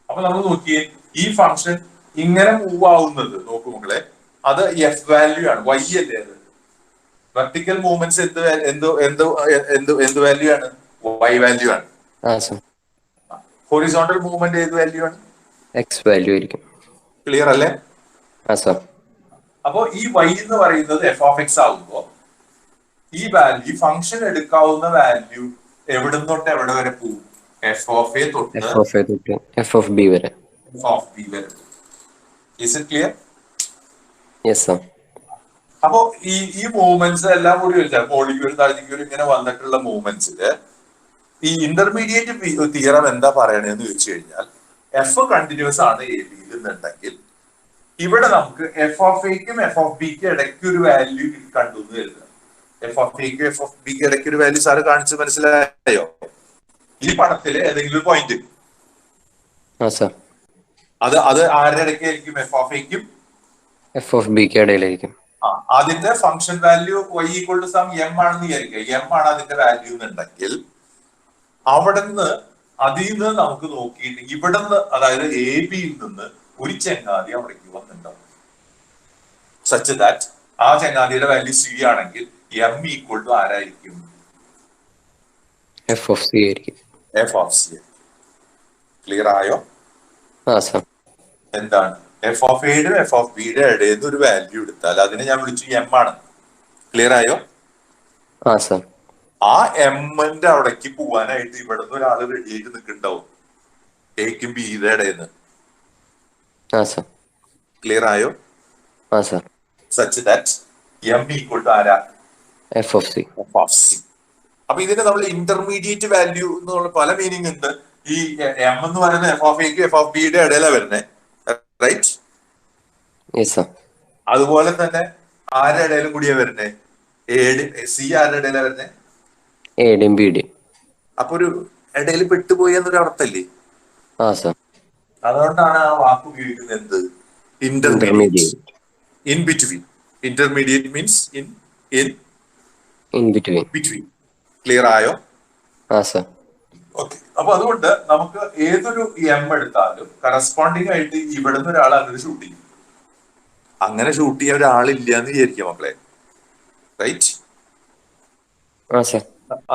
അപ്പൊ നമ്മൾ നോക്കിയേ, ഈ ഫംഗ്ഷൻ ഇങ്ങനെ മൂവ് ആവുന്നത് നോക്കൂ മക്കളെ, അത് എഫ് വാല്യൂ ആണ്. വൈ അല്ലേ അത്? വെർട്ടിക്കൽ മൂവ്മെന്റ്സ് എന്ത് വാല്യൂ ആണ്? വൈ വാല്യൂ ആണ്. ഹൊറിസോണ്ടൽ മൂവ്മെന്റ് ഏത് വാല്യൂ ആണ്? എക്സ് വാല്യൂ ആയിരിക്കും. ക്ലിയർ അല്ലേ? അപ്പോ ഈ വൈ എന്ന് പറയുന്നത് എഫ് ഓഫ് എക്സ് ആകുമ്പോ ഈ വാല്യൂ ഫംഗ്ഷൻ എടുക്കാവുന്ന വാല്യൂ എവിടെ തൊട്ട് എവിടെ വരെ പോകും? എഫ് ഓഫ് എ തൊട്ട് എഫ് ഓഫ് ബി വരെ. Is it clear? Yes sir. അപ്പോ ഈ മൂവ്മെന്റ്സ് എല്ലാം കൂടി വെച്ചാൽ മോളിക്യൂൾ താഴ്ത്തിക്കൂൾ ഇങ്ങനെ വന്നിട്ടുള്ള മൂവ്മെന്റ്സില് ഈ ഇന്റർമീഡിയറ്റ് തിയറം എന്താ പറയണെന്ന് ചോദിച്ചു കഴിഞ്ഞാൽ, എഫ് കണ്ടിന്യൂസ് ആണ് എ ബിയിൽ എന്നുണ്ടെങ്കിൽ ഇവിടെ നമുക്ക് എഫ് ഓഫ് എക്കും എഫ് ഓഫ് ബിക്കും ഇടയ്ക്ക് ഒരു വാല്യൂ കണ്ടു എന്ന് കരുതുക. എഫ് ഓഫ് എക്കും എഫ് ഓഫ് ബിക്കും ഇടയ്ക്ക് ഒരു വാല്യൂ സാറ് കാണിച്ച് മനസ്സിലായോ? ഈ പടത്തില് ഏതെങ്കിലും പോയിന്റ് അത് ആരുടെ ഇടയ്ക്കായിരിക്കും? എഫ് ഓഫ് എക്കും എഫ് ഓഫ് ബിക്ക് ഇടയിലായിരിക്കും. അതിന്റെ function value y equal to some m ആണെന്ന് വിചാരിക്കുക. എം ആണ് അതിന്റെ വാല്യൂ എന്നുണ്ടെങ്കിൽ അവിടുന്ന് അതിൽ നിന്ന് നമുക്ക് നോക്കിയിട്ട് ഇവിടുന്ന്, അതായത് എ ബിയിൽ നിന്ന് ഒരു ചങ്ങാതി അവിടേക്ക് വന്നിട്ടുണ്ടാവും. സച്ച് ദാറ്റ് ആ ചങ്ങാതിയുടെ വാല്യൂ സി ആണെങ്കിൽ എം ഈക്വൽ ടു ആരായിരിക്കും? എഫ് ഓഫ് സി ആയിരിക്കും. F of C. ക്ലിയർ ആയോ? എന്താണ് എഫ് ഓഫ് എയുടെ എഫ് ഓഫ് ബിയുടെ ഇടയിൽ നിന്ന് ഒരു വാല്യൂ എടുത്താൽ അതിനെ ഞാൻ വിളിച്ചു എം ആണ്. ക്ലിയർ ആയോ? ആ എമ്മിന്റെ അവിടേക്ക് പോവാനായിട്ട് ഇവിടെ നിന്ന് ഒരാൾ റെഡി ആയിട്ട് നിൽക്കുന്നുണ്ടാവും എക്കും ബിയുടെ ഇടയിൽ നിന്ന്. ക്ലിയർ ആയോ? Such that M equal to ആരാ? F of C. അപ്പൊ ഇതിന് നമ്മൾ ഇന്റർമീഡിയറ്റ് വാല്യൂ എന്നുള്ള പല മീനിങ് ഉണ്ട്. ഈ എം എന്ന് പറയുന്നത് എഫ് ഓഫ് എക്കും എഫ് ഓഫ് ബിയുടെ ഇടയിലാണ് വരുന്നത്, റൈറ്റ്? അതുപോലെ തന്നെ ആരുടെ ഇടയിലും കൂടിയാ വരുന്നേ? സി ആരുടെ ഇടയിലാ വരുന്നേ? എയുടെയും ബിയുടെയും. അപ്പൊ ഒരു ഇടയിൽ പെട്ടുപോയി എന്നൊരു അർത്ഥല്ലേ? അതുകൊണ്ടാണ് ആ വാക്ക് ഉപയോഗിക്കുന്നത്. എന്ത്? Intermediate. In between. Intermediate means in between. Clear ആയോ? ഓക്കെ. അപ്പൊ അതുകൊണ്ട് നമുക്ക് ഏതൊരു എം എടുത്താലും കറസ്പോണ്ടിങ് ആയിട്ട് ഇവിടുന്ന് ഒരാൾ അങ്ങനെ ഷൂട്ട് ചെയ്യും. അങ്ങനെ ഷൂട്ട് ചെയ്യാൻ ഒരാളില്ല എന്ന് വിചാരിക്കുക മക്കളെ, റൈറ്റ്?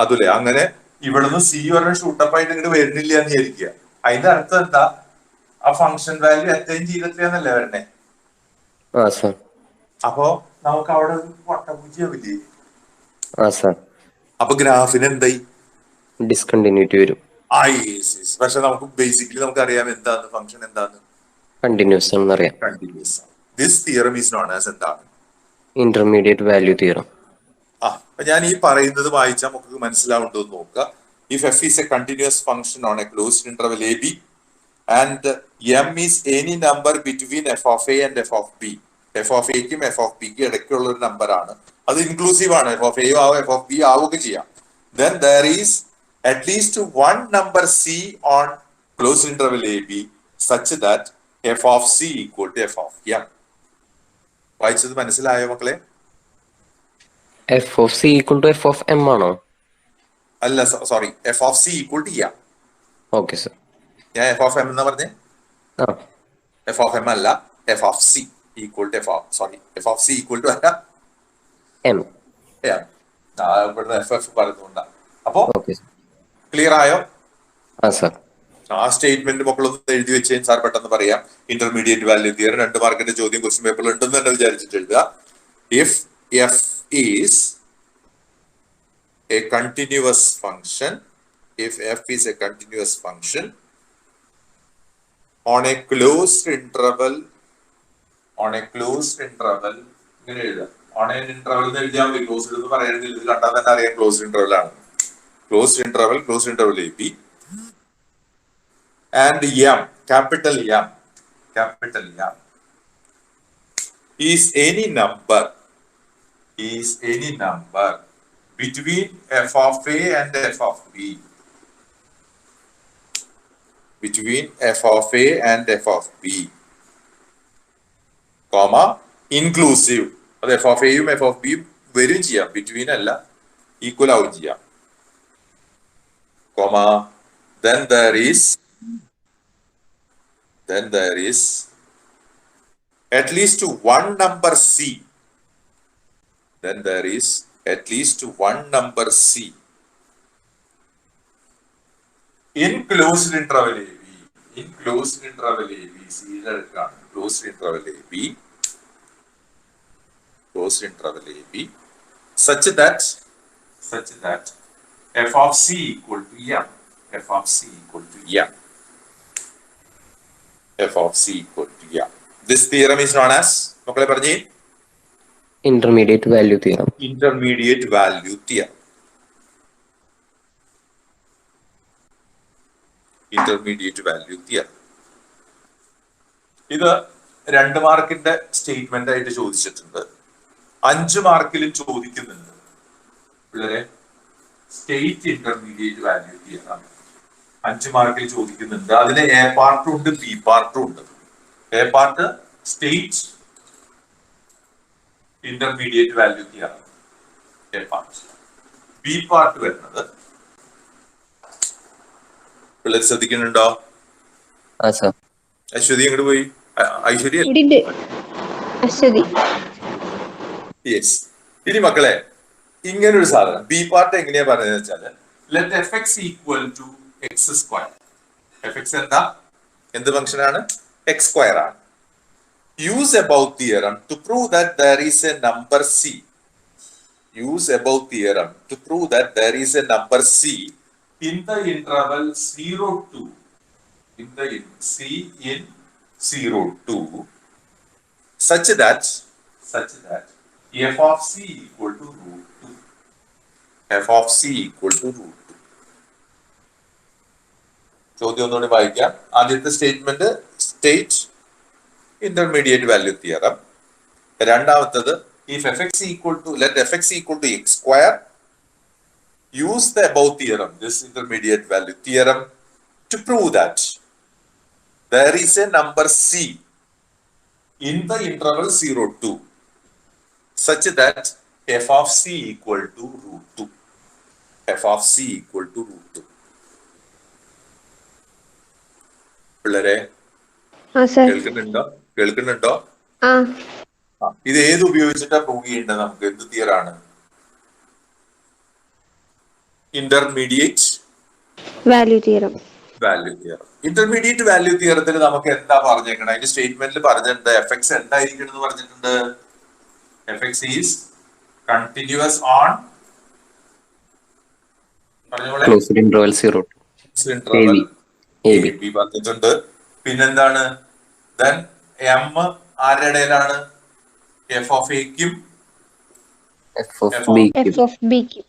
അതുല്ലേ, അങ്ങനെ ഇവിടുന്ന് സി പറഞ്ഞ ഷൂട്ടപ്പ് ആയിട്ട് ഇങ്ങോട്ട് വരുന്നില്ല എന്ന് വിചാരിക്കുക. അതിന്റെ അർത്ഥം എന്താ? ആ ഫംഗ്ഷൻ വാല്യൂ അറ്റൈൻ ചെയ്തിട്ടില്ല എന്നല്ലേ വരണേ? അപ്പോ നമുക്ക് അവിടെ വട്ടപൂജ്യമില്ലേ? അപ്പൊ ഗ്രാഫിന് എന്തായി? ഡിസ്കണ്ടിന്യൂറ്റി വരും. പക്ഷെ നമുക്ക് ബേസിക്കലി നമുക്ക് അറിയാം എന്താണ് ഫംഗ്ഷൻ, എന്താണ്? കണ്ടിന്യൂസ് ആണെന്ന് അറിയാം. Continuous. This theorem is known as എന്താണ്? Intermediate value theorem. ഞാൻ ഈ പറയുന്നത് വായിച്ചാൽ നമുക്ക് മനസ്സിലാവുണ്ടോ എന്ന് നോക്കുക. If F is a continuous function on a closed interval A B and M is any number between F of A and F of B. F of എക്കും എഫ് ഓഫ് ബിക്കും ഇടയ്ക്കുള്ള ഒരു നമ്പർ ആണ്. അത് ഇൻക്ലൂസീവ് ആണ്. F of എയോ ആവും F of B ആവുകയൊക്കെ ചെയ്യാം. Then there is at least one number c on closed interval AB such that f of c equal to f of m. വായിച്ചത് മനസ്സിലായോ മക്കളെ? F of c equal to F of m ആണോ? അല്ല sorry, f of c equal to m. Okay sir. ഞാൻ f of m എന്നാ പറഞ്ഞേ, ആ f of m അല്ല, f of c equal to F of c equal to അല്ല m. ഇവിടുന്ന് f f പറയുന്നുണ്ടാ. അപ്പോ ഓക്കെ സർ. ക്ലിയർ ആയോ? ആ സർ. ആ സ്റ്റേറ്റ്മെന്റ് മക്കളൊന്ന് എഴുതി വെച്ചേ സാർ, പെട്ടെന്ന് പറയാം. ഇന്റർമീഡിയറ്റ് വാല്യൂ തിയറം 2 മാർക്കിന്റെ ചോദ്യം ക്വസ്റ്റ്യൻ പേപ്പറിൽ ഉണ്ടെന്ന് തന്നെ വിചാരിച്ചിട്ട് എഴുതുക. If F is A continuous function, if f is a continuous function on a closed interval, ഇങ്ങനെ എഴുതാം. on an interval എന്ന് എഴുതിയാൽ മതി, ക്ലോസ്ഡ് എന്ന് പറയുന്നത് ഇത് കണ്ടാൽ തന്നെ അറിയാം ക്ലോസ്ഡ് ഇന്റർവൽ ആണ്. Closed interval A B and m, capital M is any number between f of a and f of b, comma inclusive. അത് എഫ് ഓഫ് എയും എഫ് ഓഫ് ബിയും വരും ചെയ്യാം, ബിറ്റ്വീൻ അല്ല ഈക്വൽ ആവും ചെയ്യാം. Comma then there is at least one number c, in closed interval a b, c എടുക്കാണ്, closed interval a b such that f of c equal to m, this theorem is known as, മക്കളെ പറഞ്ഞേ, intermediate value theorem. Intermediate value theorem. ഇത് 2 മാർക്കിന്റെ statement ആയിട്ട് ചോദിച്ചിട്ടുണ്ട്, 5 മാർക്കിലും ചോദിക്കുന്നുണ്ട് പിള്ളേരെ. State intermediate value theorem 5 മാർക്കിൽ ചോദിക്കുന്നുണ്ട്. അതിന് എ പാർട്ടും ഉണ്ട്, ബി പാർട്ടും ഉണ്ട്. A part state intermediate value theorem, a part. B part വരുന്നത് പിള്ളേർ ശ്രദ്ധിക്കുന്നുണ്ടോ? ആ സർ. അശ്വതി അങ്ങോട്ട് പോയി. ഐശ്വര്യ, യെസ്. ഇനി മക്കളെ ഇങ്ങനൊരു സാധനം ബി പാർട്ട് എങ്ങനെയാ പറയുന്നത് വെച്ചാല്, let f X equal to X square. F x എന്താ, എന്ത് ഫംഗ്ഷൻ ആണ്? എക്സ് സ്ക്വയർ ആണ്. Use above theorem to prove that there is a number c. In the interval 0 to such that f of c equal to root 2. ചോദ്യം ഒന്നുകൂടി വായിക്കാം. ആദ്യത്തെ statement state intermediate value theorem. രണ്ടാമത്തത് if fx equal to, let fx equal to x square, use the above theorem, this intermediate value theorem, to prove that there is a number c in the interval 0 to such that f of c equal to root 2. പിള്ളേരെ കേൾക്കുന്നുണ്ടോ? ഇത് ഏത് ഉപയോഗിച്ചിട്ടാ prove ചെയ്യേണ്ടത്? നമുക്ക് എന്ത് തിയറാണ്? Intermediate value theorem. Intermediate value തിയറത്തിൽ നമുക്ക് എന്താ പറഞ്ഞേക്കണം? അതിന്റെ സ്റ്റേറ്റ്മെന്റിൽ പറഞ്ഞിട്ടുണ്ട് എഫ് എക്സ് എന്തായിരിക്കണം എന്ന് പറഞ്ഞിട്ടുണ്ട്. F X is continuous on പറഞ്ഞിട്ടുണ്ട്. പിന്നെന്താണ്? ദെൻ എം ആരുടെ ഇടയിലാണ്? എഫ് ഓഫ് എക്കും എഫ് ഓഫ് ബിക്കും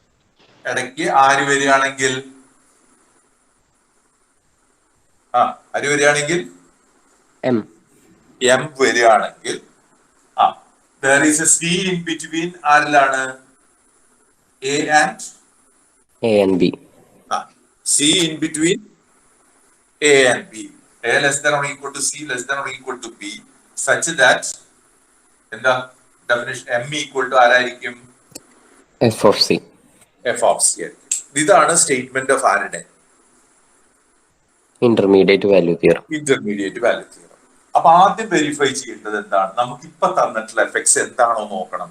ഇടയ്ക്ക് ആര് വരികയാണെങ്കിൽ എം വരികയാണെങ്കിൽ there is a c in between ആരിലാണ്? a and b. c in between a and b, a less than or equal to c, less than or equal to b, such that എന്താ definition? m equal to ആരായിരിക്കും? f of c. ഇതാണ് statement of ആരുടെ? Intermediate value theorem. Intermediate value theorem. അപ്പൊ ആദ്യം verify ചെയ്യേണ്ടത് എന്താണ്? നമുക്ക് ഇപ്പൊ തന്നിട്ടുള്ള എഫക്ട്സ് എന്താണോ നോക്കണം.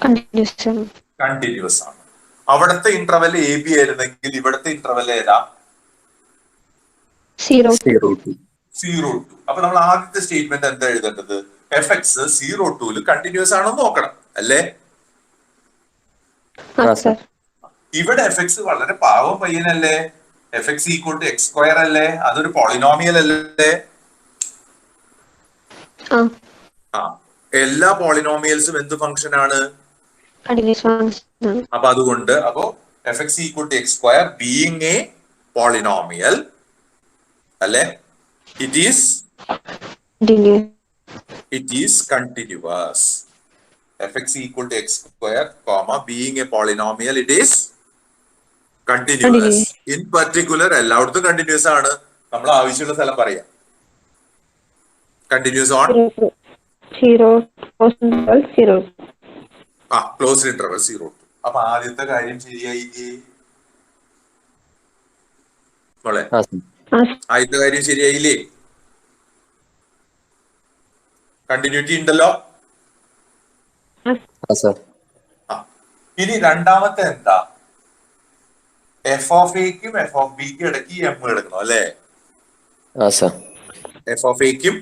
കണ്ടിന്യൂസ് ആണ്. അവിടുത്തെ ഇന്റർവെൽ എ ബി ആയിരുന്നെങ്കിൽ ഇവിടുത്തെ ഇന്റർവെൽ ഏതാ? 0 to. അപ്പൊ നമ്മൾ ആദ്യത്തെ സ്റ്റേറ്റ്മെന്റ് എന്താ എഴുതേണ്ടത്? എഫ് എക്സ് 0 to കണ്ടിന്യൂസ് ആണോ നോക്കണം അല്ലേ? ഇവിടെ എഫ് എക്സ് വളരെ പാവം പയ്യനല്ലേ? F X equal to X square അല്ലേ? അതൊരു പോളിനോമിയൽ അല്ലേ? എല്ലാ പോളിനോമിയൽസും എന്ത് ഫംഗ്ഷൻ ആണ്? അപ്പൊ അതുകൊണ്ട് F X equal to X square being a polynomial അല്ലേ, it is continuous. F X equal to X square being a polynomial it is continuous. In particular എല്ലായിടത്തും കണ്ടിന്യൂസ് ആണ്. നമ്മൾ ആവശ്യമുള്ള സ്ഥലം പറയാം. Continuous on closed interval 0 to. അപ്പൊ ആദ്യത്തെ കാര്യം ശരിയായില്ലേ മോളെ? ആദ്യത്തെ കാര്യം ശരിയായില്ലേ? കണ്ടിന്യൂറ്റി ഉണ്ടല്ലോ. ഇനി രണ്ടാമത്തെ എന്താ? എഫ് ഓഫ് എക്കും എഫ് ഓഫ് ബിക്കും ഇടയ്ക്ക് എം കിടക്കണം അല്ലേ? എഫ് ഓഫ് എക്കും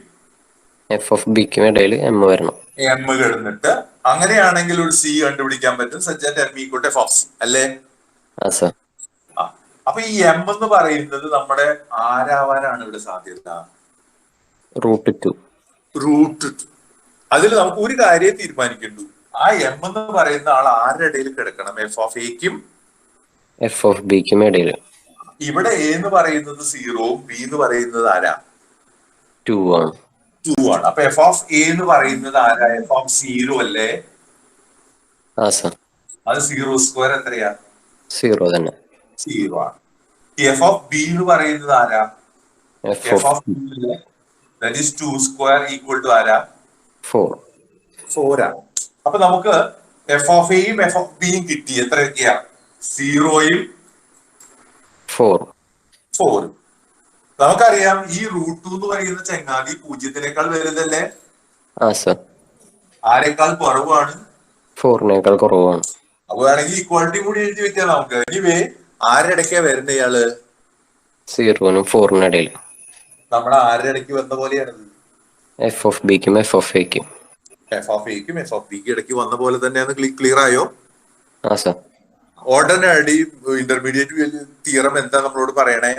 എഫ് ഓഫ് ബിക്കും ഇടയിൽ എം വരണം. എം കിടന്നിട്ട് അങ്ങനെയാണെങ്കിൽ ഒരു സി കണ്ടുപിടിക്കാൻ പറ്റും. Such that M equal to F of C അല്ലേ? അപ്പൊ ഈ എം എന്ന് പറയുന്നത് നമ്മുടെ ആരാവാനാണ് ഇവിടെ സാധ്യത? റൂട്ട് 2. അതിൽ നമുക്ക് ഒരു കാര്യം തീരുമാനിക്കണ്ടു. ആ എം എന്ന് പറയുന്ന ആൾ ആരുടെ ഇടയിൽ കിടക്കണം? എഫ് ഓഫ് എക്കും എഫ് ഓഫ് ബിക്കും ഇടയിൽ. ഇവിടെ എ എന്ന് പറയുന്നത് 0, ബി എന്ന് പറയുന്നത് ആരാ? 2 ആണ്. അപ്പൊ എഫ് ഓഫ് എ എന്ന് പറയുന്നത് ആരാ? എഫ് ഓഫ് 0 അല്ലേ? അത് 0 സ്ക്വയർ എത്രയാ? 0 തന്നെ. 0 ആണ്. എഫ് ഓഫ് ബി എന്ന് പറയുന്നത് ആരാ? F of that is 2 square equal to ആരാ? 4 ആണ്. അപ്പൊ നമുക്ക് എഫ് ഓഫ് എയും എഫ് ഓഫ് ബിയും കിട്ടി. എത്രയൊക്കെയാ? 0 4. നമുക്കറിയാം ഈ റൂട്ട് 2 എന്ന് പറയുന്ന ചങ്ങാതി 0-നേക്കാൾ വലുതല്ലേ? ആരെക്കാൾ കുറവാണ്? 4-നേക്കാൾ കുറവാണ്. അപ്പൊ വേണമെങ്കിൽ ഈക്വാലിറ്റി കൂടി എഴുതി വെക്കാം നമുക്ക്. ഇനിവേ ആരുടെ ഇടയ്ക്കാ വരുന്ന ഇയാള്? 0-നും 4-നും ഇടയിൽ. നമ്മുടെ ആരുടെ ഇടയ്ക്ക് വന്ന പോലെയാണ് എഫ് ഓഫ് ബിക്കും എഫ് ഓഫ് എക്കും. എഫ് ഓഫ് എക്കും എഫ് ഓഫ് ബിക്കും ഇടയ്ക്ക് വന്ന പോലെ തന്നെയാണ്. ക്ലിയർ ആയോ? ഓർഡിനറി ഇന്റർമീഡിയറ്റ് തിയറം എന്താ നമ്മളോട് പറയണേ?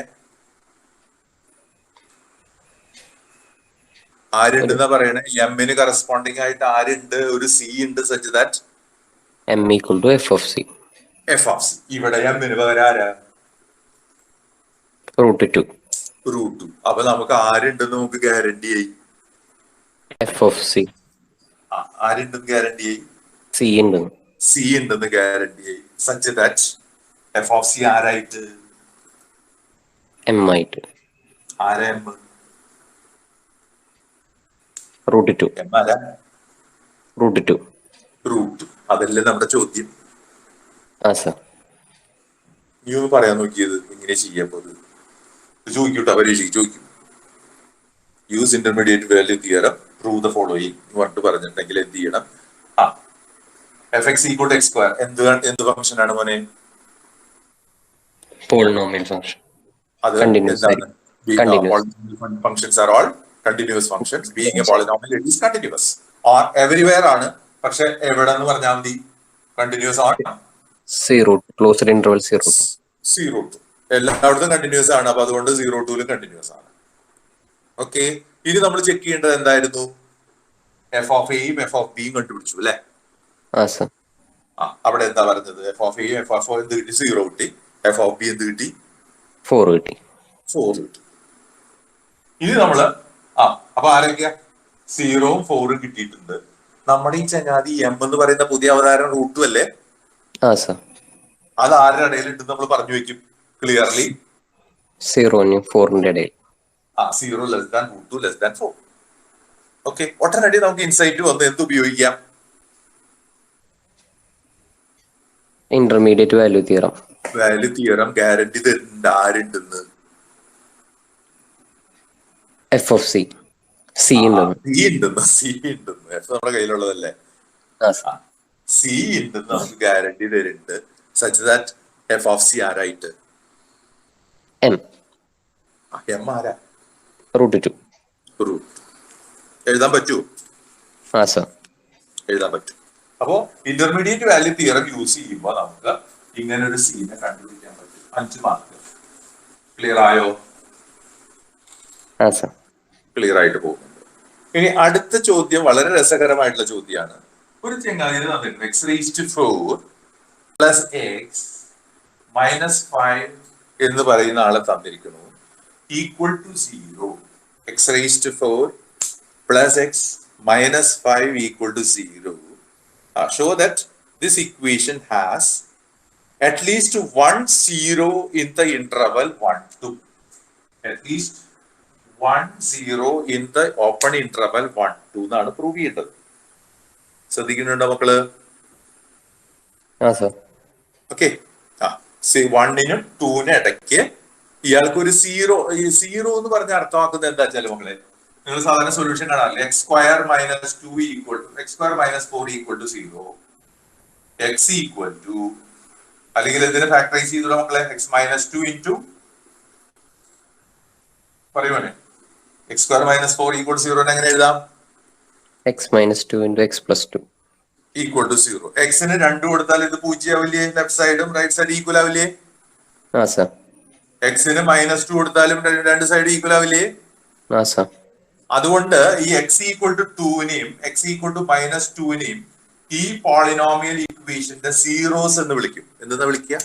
ആരുണ്ടെന്നാ പറയണേ? എമ്മിന് കറസ്പോണ്ടിങ് ആയിട്ട് ആരുണ്ട്? ഒരു സി ഉണ്ട് such that M equal to F of c. ഇവിടെ എമ്മിന് പകരം ആരാ? റൂട്ട് 2. അപ്പൊ നമുക്ക് ആരുണ്ടെന്ന് നമുക്ക് ഗ്യാരണ്ടി ആയി? F of C. ആരുണ്ടെന്ന് ഗ്യാരണ്ടി ആയി? സി ഉണ്ടെന്ന് ഗ്യാരണ്ടി ആയി. Such that F of C ആരായിട്ട്? എം ആയിട്ട്. ആരാ എം? റൂട്ട് 2. എം ആരാ? റൂട്ട്. അതല്ലേ നമ്മുടെ ചോദ്യം. നീ ഒന്ന് പറയാൻ നോക്കിയത് ഇങ്ങനെ ചെയ്യാൻ പോകുന്നത് ചോദിക്കൂട്ടോ. പരീക്ഷയ്ക്ക് ചോദിക്കും. Use intermediate value theorem, prove the following പറഞ്ഞിട്ട് പറഞ്ഞിട്ടുണ്ടെങ്കിൽ എന്ത് ചെയ്യണം? F X equal to X square എന്ത് ഫംഗ്ഷൻ ആണ് മോനെ? Polynomial function. അത് functions are all continuous functions. Being a polynomial, it is continuous. Or everywhere ആണ്. പക്ഷെ എവിടെ എന്ന് പറഞ്ഞാൽ മതി? കണ്ടിന്യൂസ് ആണ്. 0 ക്ലോസ്ഡ് ഇന്റർവൽ 0 എല്ലായിടത്തും കണ്ടിന്യൂസ് ആണ്. അപ്പൊ അതുകൊണ്ട് 0 to കണ്ടിന്യൂസ് ആണ്. ഓക്കെ. ഇനി നമ്മൾ ചെക്ക് ചെയ്യേണ്ടത് എന്തായിരുന്നു? എഫ് ഓഫ് എയും എഫ് ഓഫ് ബിയും കണ്ടുപിടിച്ചു അല്ലെ? അവിടെ എന്താ പറഞ്ഞത്? എഫ് ഓഫ് എയും എഫ് ഓഫ് എന്ത് കിട്ടി? 0 കിട്ടി. എഫ് ഓഫ് ബി എന്ത് കിട്ടി? 4 കിട്ടി. ഇനി നമ്മള് അപ്പൊ ആരൊക്കെയാ? 0ഉം 4ഉം കിട്ടിയിട്ടുണ്ട്. നമ്മുടെ ഈ ചങ്ങാതി എം എന്ന് പറയുന്ന പുതിയ അവതാരം റൂട്ട് 2 അല്ലേ? അത് ആരുടെ ഇടയിലുണ്ടെന്ന് നമ്മൾ പറഞ്ഞു വെക്കും ക്ലിയർലി. 0-നും 4-ന്റെ ഇടയിൽ. 0 less than root 2 less than 4. Okay. ഒട്ടനടി നമുക്ക് ഇൻസൈറ്റ് വന്ന് എന്ത് ഉപയോഗിക്കാം? Intermediate value theorem. Value theorem guarantee തരുന്നുണ്ട് ആരുണ്ടെന്ന്? F of C. സി ഉണ്ടെന്ന്. സി ഉണ്ടെന്ന്. സി ഉണ്ടെന്ന്. എഫ് നമ്മുടെ കയ്യിലുള്ളതല്ലേ. സി ഉണ്ടെന്ന് നമുക്ക് ഗ്യാരണ്ടി തരുന്നുണ്ട്. Such that F of C ആരായിട്ട്? എം. എം ആരാ? √2. റൂട്ട് എഴുതാൻ പറ്റുമോ? സർ. എഴുതാൻ പറ്റും. അപ്പോ ഇന്റർമീഡിയറ്റ് വാല്യൂ തിയറം യൂസ് ചെയ്യുമ്പോൾ നമുക്ക് ഇങ്ങനെ ഒരു സീനെ കണ്ടുപിടിക്കാൻ പറ്റും. 5 മാർക്ക്. ക്ലിയർ ആയോ? സർ. ക്ലിയർ ആയിട്ട് പോകുന്നുണ്ട്. ഇനി അടുത്ത ചോദ്യം വളരെ രസകരമായിട്ടുള്ള ചോദ്യമാണ്. ഒരു ചെങ്ങാതിന് തന്നിട്ടുണ്ട് x⁴ പ്ലസ് എക്സ് മൈനസ് 5 എന്ന് പറയുന്ന ആളെ തന്നിരിക്കുന്നു equal to 0. x⁴ plus x minus 5 equal to 0. Show that this equation has at least one 0 in the interval 1, 2. At least 1 0 in the open interval 1, 2 എന്നാണ് പ്രൂവ് ചെയ്തത്. ശ്രദ്ധിക്കുന്നുണ്ടോ മക്കള്? സർ. ഓക്കെ. 1നും 2നും ഇടയ്ക്ക് ഇയാൾക്ക് ഒരു 0 എന്ന് പറഞ്ഞ അർത്ഥമാക്കുന്നത് എന്താ വെച്ചാൽ മക്കളെ, നിങ്ങൾ സാധാരണ സൊല്യൂഷൻ കാണാറില്ലേ? x² minus 2 equal to x² minus 4 equal to 0. x equal to, അല്ലെങ്കിൽ എന്തിനെ ഫാക്ടറൈസ് ചെയ്തോ മക്കളെ? x മൈനസ് 2 ഇൻറ്റു പറയുവാനെ x² മൈനസ് 4 ഈക്വൽ ടു 0 എങ്ങനെ എഴുതാം? x minus 2 into x plus 2 equal to 0. എക്സിന് 2 കൊടുത്താൽ ഇത് 0 ആവില്ലേ? ലെഫ്റ്റ് സൈഡും റൈറ്റ് സൈഡ് ഈക്വൽ ആവില്ലേ? സർ. എക്സിന് മൈനസ് 2 കൊടുത്താലും രണ്ട് സൈഡ് ഈക്വൽ ആവില്ലേ? സർ. അതുകൊണ്ട് ഈ എക്സ് ഈക്വൽ ടു 2നെയും എക്സ് ഈക്വൽ ടു മൈനസ് 2നെയും ഈ പോളിനോമിയൽ ഇക്വേഷന്റെ സീറോസ് എന്ന് വിളിക്കും. എന്താ വിളിക്കുക?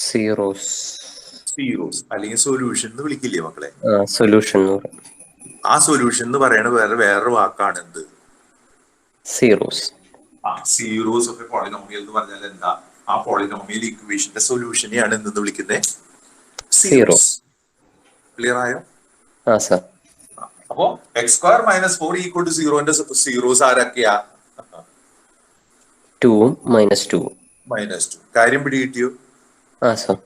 സീറോസ് അല്ലെങ്കിൽ സൊല്യൂഷൻ എന്ന് വിളിക്കില്ലേ മക്കളെ? സൊല്യൂഷൻ. ആ സൊല്യൂഷൻ എന്ന് പറയുന്നത് വേറൊരു വാക്കാണ് എന്ത്? Zeros. Zeros of a polynomial എന്ന് പറഞ്ഞാൽ എന്താ? ആ പോളിനോമിയൽ ഇക്വേഷന്റെ സൊല്യൂഷനെയാണ് എന്തെന്ന് വിളിക്കുന്നത്? സീറോസ്. ക്ലിയർ ആയോ? സർ. അപ്പോ x² മൈനസ് 4 ഈക്വൽ ടു 0ന്റെ സീറോസ് ആരൊക്കെയാ? 2ഉം മൈനസ് 2ഉം. -2. കാര്യം പിടി കിട്ടിയോ? സർ.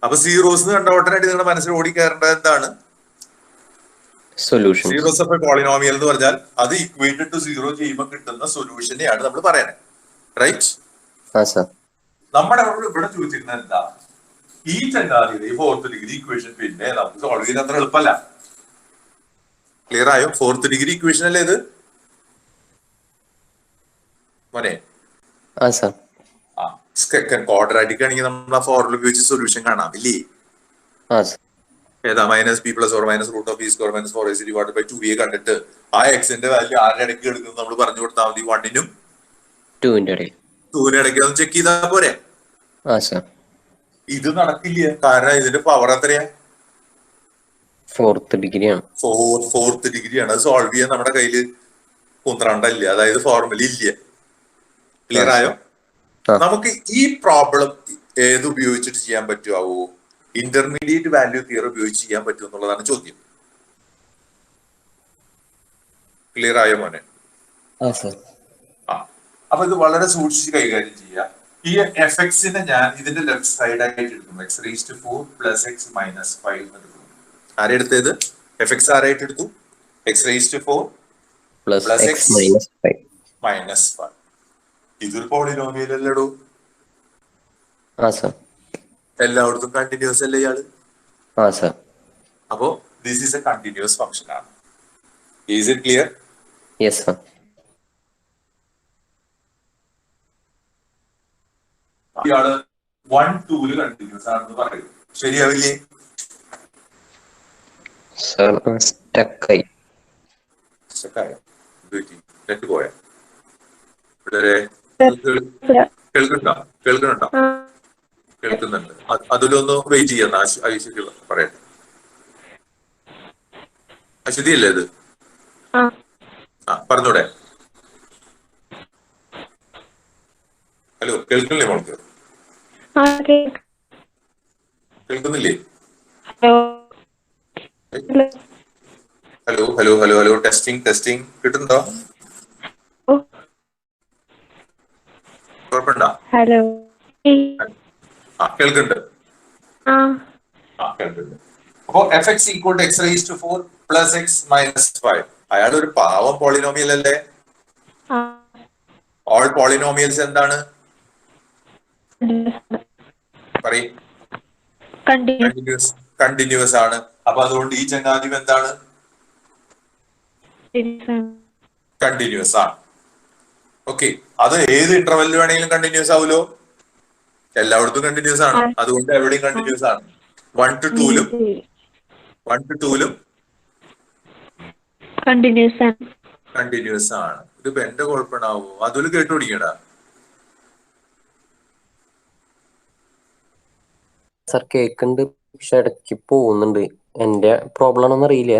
അപ്പൊ സീറോസ് കണ്ട ഉടനടി നിങ്ങളുടെ മനസ്സിൽ ഓടിക്കയറേണ്ടത് എന്താണ്? Solution. Zeros of a polynomial എന്ന് പറഞ്ഞാൽ അത് ഇക്വേറ്റഡ് ടു 0 ചെയ്യുമ്പോൾ കിട്ടുന്ന സൊല്യൂഷനെയാണ് നമ്മൾ പറയുന്നത്. റൈറ്റ്? സർ. നമ്മുടെ ഇവിടെ ചോദിച്ചിരുന്നത് എന്താ? ഈ ചങ്ങാതിയുടെ 4th ഡിഗ്രി ഇക്വേഷൻ പിന്നെ നമുക്ക് സോൾവ് ചെയ്യാൻ അത്ര എളുപ്പമല്ല. ക്ലിയർ ആയോ? 4th ഡിഗ്രി ഇക്വേഷൻ അല്ലേ ഇത് മോനെ? ക്വാഡ്രാറ്റിക് ആണെങ്കിൽ നമ്മൾ ആ ഫോർമുല ഉപയോഗിച്ച് സൊല്യൂഷൻ കാണാം ഇല്ലേ? ഏതാ? -b + or -√b² - 4ac / 2a കണ്ടിട്ട് ആ എക്സിന്റെ വാല്യൂ ആരുടെ ഇടയ്ക്ക് എടുക്കുന്നത് നമ്മൾ പറഞ്ഞു കൊടുത്താൽ മതി. 1നും 2നും ഇടയ്ക്ക് ഒന്ന് ചെക്ക് ചെയ്താൽ പോരെ? ഇത് നടക്കില്ല. കാരണം ഇതിന്റെ പവർ എത്രയാ? 4th ഡിഗ്രിയാണ്. 4th ഡിഗ്രിയാണ്. അത് സോൾവ് ചെയ്യാൻ നമ്മുടെ കയ്യില് കുന്ത്രണ്ടല്ല, അതായത് ഫോർമുല ഇല്ല. ക്ലിയർ ആയോ? നമുക്ക് ഈ പ്രോബ്ലം ഏത് ഉപയോഗിച്ചിട്ട് ചെയ്യാൻ പറ്റുമോ? ഇന്റർമീഡിയറ്റ് വാല്യൂ തിയറി ഉപയോഗിച്ച് ചെയ്യാൻ പറ്റും എന്നുള്ളതാണ് ചോദ്യം. ക്ലിയർ ആയോ മോനെ? അപ്പൊ ഇത് വളരെ സൂക്ഷിച്ച് കൈകാര്യം ചെയ്യുക. ഈ എഫ്എക്സിനെ ഞാൻ ഇതിന്റെ ലെഫ്റ്റ് സൈഡ് ആയിട്ട് എടുക്കും. x⁴ പ്ലസ് എക്സ് മൈനസ് 5 എന്ന് എടുക്കും. ആരെടുത്തത്? എഫ്എക്സ് ആരായിട്ട് എടുത്തു? x⁴ plus x minus 5. ഇതൊരു പോളിനോമിയൽ അല്ലടോ. എല്ലായിടത്തും കണ്ടിന്യൂസ് അല്ലേ ഇയാള്? അപ്പോ this is a continuous function ആണ്. Is it clear? Yes sir. ഇയാള് 1 2 കണ്ടിന്യൂസ് ആണെന്ന് പറയും. ശരിയാവില്ലേ? സ്റ്റക്കായി. നെറ്റ് പോയ കേൾക്കുന്നുണ്ടോ? കേൾക്കുന്നുണ്ട്. അതിലൊന്ന് വെയിറ്റ് ചെയ്യുന്ന ഐശ്വര്യ പറയട്ടെ. അശ്വതി അല്ലേ ഇത്? പറഞ്ഞൂടെ? ഹലോ, കേൾക്കുന്നില്ലേ മോൾക്ക്? കേൾക്കുന്നില്ലേ? Hello hello hello hello testing കിട്ടുന്നുണ്ടോ? കുഴപ്പമുണ്ടോ? ഹലോ. കേൾക്കുന്നുണ്ട്. കേൾക്കുന്നുണ്ട്. അപ്പോ f X equal to x rise to 4 plus x minus 5. അയാൾ ഒരു പാവം പോളിനോമിയൽ അല്ലേ? ഓൾ പോളിനോമിയൽസ് എന്താണ് പറയും? കണ്ടിന്യൂസ് ആണ്. അപ്പൊ അതുകൊണ്ട് ഈ ചങ്ങാതിം എന്താണ്? കണ്ടിന്യൂസ് ആണ്. ഓക്കെ, അത് ഏത് ഇന്റർവെല്ലിൽ വേണമെങ്കിലും കണ്ടിന്യൂസ് ആവുമല്ലോ. എല്ലായിടത്തും കണ്ടിന്യൂസ് ആണ്. അതുകൊണ്ട് എവിടെയും കണ്ടിന്യൂസ് ആണ്. 1 to 2ലും കണ്ടിന്യൂസ് ആണ്. ഇതിപ്പോ എന്റെ കുഴപ്പമാവോ? അതിൽ കേട്ടുപിടിക്കടാ. സർ കേക്കുണ്ട്, പക്ഷെ ഇടയ്ക്ക് പോകുന്നുണ്ട്. എന്റെ പ്രോബ്ലം ആണെന്ന് അറിയില്ല.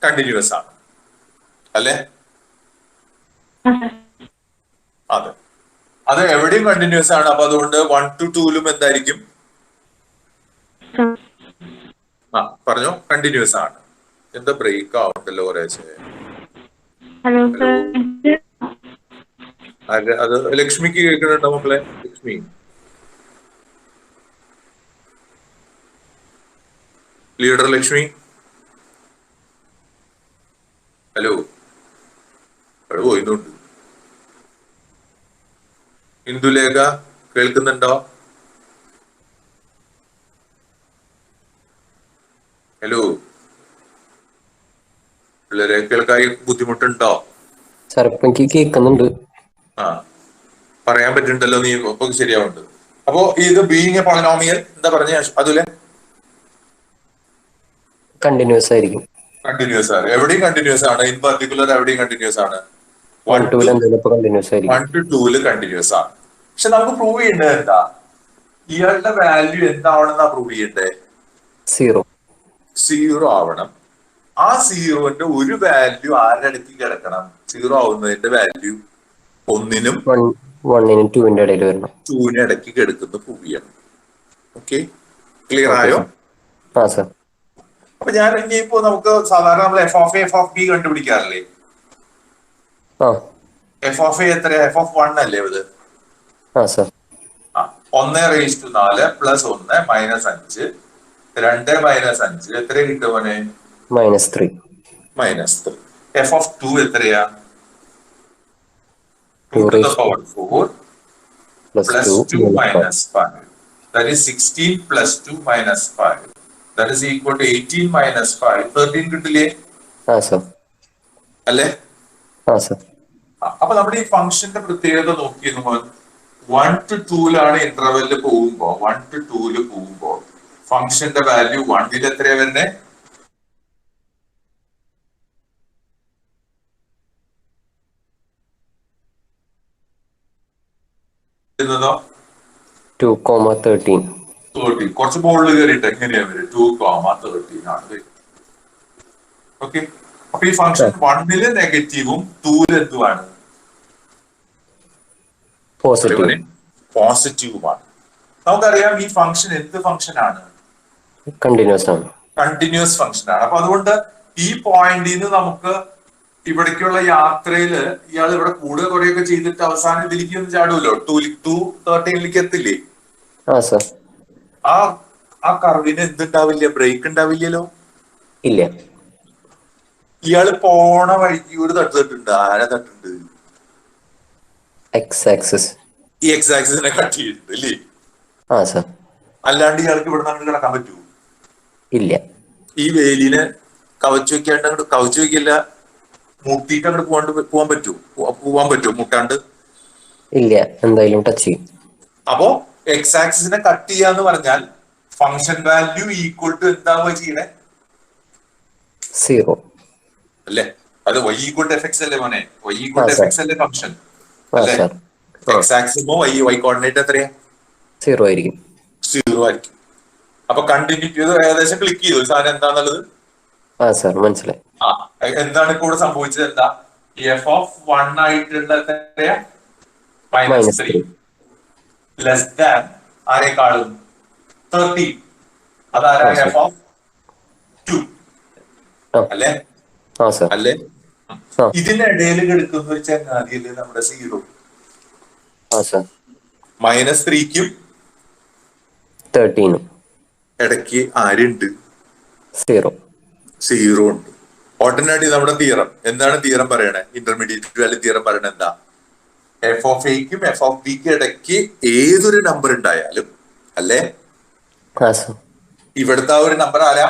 കണ്ടിന്യൂസ് ആണ് അല്ലേ? അതെ, അത് എവിടെയും കണ്ടിന്യൂസ് ആണ്. അപ്പൊ അതുകൊണ്ട് 1 to 2ലും എന്തായിരിക്കും? പറഞ്ഞോ, കണ്ടിന്യൂസ് ആണ്. എന്താ ബ്രേക്ക് ആവുണ്ടല്ലോ കുറേശ്ശെ. അത് ലക്ഷ്മിക്ക് കേൾക്കുന്നുണ്ടോ മക്കളെ? Lakshmi, leader Lakshmi, hello. അവിടെ പോയിന്നുണ്ട്. ഇന്ദുലേഖ കേൾക്കുന്നുണ്ടോ? ഹലോ പിള്ളേരെ, കേൾക്കായി ബുദ്ധിമുട്ടുണ്ടോ? സാർ ഇപ്പൊ എനിക്ക് കേൾക്കുന്നുണ്ട്. പറയാൻ പറ്റുന്നുണ്ടല്ലോ, നീ ഇപ്പൊ ശരിയാവുന്നുണ്ട്. അപ്പോ ഇത് ബീയിങ് എ പോളിനോമിയൽ എന്താ പറഞ്ഞ അതുലെ? കണ്ടിന്യൂസ് ആയിരിക്കും. കണ്ടിന്യൂസ് ആണ്. എവിടെയും കണ്ടിന്യൂസ് ആണ്. ഇൻ പർട്ടിക്കുലർ എവിടെയും കണ്ടിന്യൂസ് ആണ്. 1 to 2 കണ്ടിന്യൂസ് ആണ്. പക്ഷെ നമുക്ക് പ്രൂവ് ചെയ്യേണ്ടത് എന്താ? ഇയാളുടെ വാല്യൂ എന്താവണമെന്നാ പ്രൂവ് ചെയ്യണ്ടേ? 0 ആവണം. ആ 0ന്റെ ഒരു വാല്യൂ ആരുടെ അടുത്ത് കിടക്കണം? 0 ആവുന്നതിന്റെ വാല്യൂ 1നും 1നും 2ന്റെ ഇടയിൽ വരണം. 2ന് ഇടയ്ക്ക് കിടക്കുന്ന പ്രൂവ് ചെയ്യണം. ഓക്കെ, ക്ലിയർ ആയോ? സർ. അപ്പൊ ഞാൻ ഇനിയിപ്പോ നമുക്ക് സാധാരണ നമ്മൾ എഫ് ഓഫ് ബി കണ്ടുപിടിക്കാറില്ലേ? എഫ് ഓഫ് എ എത്ര? എഫ് ഓഫ് 1 അല്ലേ ഇത്? 1/4 പ്ലസ് 1 മൈനസ് 5 2 മൈനസ് 5 എത്ര കിട്ടുമോനെ? -3. എഫ് ഓഫ് 2 എത്രയാ? 2 to the power 4 plus 2 minus 5. That is 16 plus 2 minus 5. That is equal to 18 minus 5. 13 കിട്ടില്ലേ? അല്ലേ? അപ്പൊ നമ്മുടെ ഈ ഫംഗ്ഷന്റെ പ്രത്യേകത നോക്കിയെന്ന് 1 to 2ലാണ് ഇന്റർവെല്ലിൽ പോകുമ്പോ 1 to 2ല് പോകുമ്പോ ഫംഗ്ഷന്റെ വാല്യൂ 1ൽ എത്രയാ വരുന്നേ? കുറച്ച് ബോളിൽ കയറിയിട്ട് എങ്ങനെയാ വരും? 2,13 ആണ്. ഓക്കെ, അപ്പൊ ഈ ഫംഗ്ഷൻ 1ല് നെഗറ്റീവും 2ല് എന്തുമാണ്? പോസിറ്റീവുമാണ്. നമുക്കറിയാം ഈ ഫംഗ്ഷൻ എന്ത് ഫംഗ്ഷൻ ആണ്? കണ്ടിന്യൂസ് ഫംഗ്ഷൻ ആണ്. അപ്പൊ അതുകൊണ്ട് ഈ പോയിന്റിൽ നിന്ന് നമുക്ക് ഇവിടേക്കുള്ള യാത്രയില് ഇയാൾ ഇവിടെ കൂടുതൽ കുറെയൊക്കെ ചെയ്തിട്ട് അവസാനം ഇതിലേക്ക് ഒന്ന് ചാടുമല്ലോ. 213ലേക്ക് എത്തില്ലേ? ആ കർവിന് എന്തുണ്ടാവില്ല? ബ്രേക്ക് ഉണ്ടാവില്ലല്ലോ. ഇല്ല. ഇയാള് പോണ വഴിക്ക് ഒരു തട്ട് തട്ടുണ്ട്. ആരെ തട്ടുണ്ട്? ഈ എക്സ് ആക്സിസിനെ കട്ട് ചെയ്തിട്ടുണ്ട് അല്ലേ? അല്ലാണ്ട് ഇയാൾക്ക് ഇവിടെ നിന്ന് കിടക്കാൻ പറ്റൂ? ഇല്ല. ഈ വേലിനെ കവച്ചു വെക്കാണ്ട് അങ്ങോട്ട് കവച്ചു വെക്കില്ല, മുട്ടിയിട്ട് അങ്ങോട്ട് പോവാൻ പറ്റുമോ മുട്ടാണ്ട്? ഇല്ല, എന്തായാലും ടച്ച് ചെയ്യും. അപ്പോ എക്സ് ആക്സിസിനെ കട്ട് ചെയ്യാന്ന് പറഞ്ഞാൽ ഫംഗ്ഷൻ വാല്യൂ ഈക്വൽ ടു എന്താവുക ചെയ്യണേ? 0 അല്ലേ? അത് y equal to f x അല്ലേ മോനെ? y equal to f x അല്ലേ ഫംഗ്ഷൻ? അല്ലേ? എക്സ് ആക്സിമോ y കോർഡിനേറ്റ് എത്രയാ? 0 ആയിരിക്കും. 0 ആയിരിക്കും. അപ്പൊ കണ്ടിന്യൂറ്റി ഏകദേശം ക്ലിക്ക് ചെയ്തു സാധനം എന്താന്നുള്ളത്. ആ സാർ മനസ്സിലായി. ആ എന്താണ് ഇപ്പോൾ ഇവിടെ സംഭവിച്ചത്? എന്താ എഫ് ഓഫ് 1 ആയിട്ടുള്ള -3 ലെസ് ദാൻ ആരെക്കാളും 30. അതാരാ? എഫ് ഓഫ് 2 അല്ലേ? അല്ലേ? ഇതിനിടയിൽ കിടക്കുന്ന ഒരു ചങ്ങാതിയല്ലേ നമ്മുടെ 0. -3ക്കും 13 ഇടയ്ക്ക് ആരുണ്ട്? 0 ഉണ്ട്. ഓട്ടോമാറ്റിക് നമ്മുടെ തീറം എന്താണ്? തീറം പറയണേ, ഇന്റർമീഡിയറ്റ് വാല്യൂ തീറം പറയണ എന്താ? എഫ് ഓഫ് എക്കും എഫ് ഓഫ് ബിക്കും ഇടയ്ക്ക് ഏതൊരു നമ്പർ ഉണ്ടായാലും അല്ലേ, ഇവിടുത്തെ ആ ഒരു നമ്പർ ആരാ?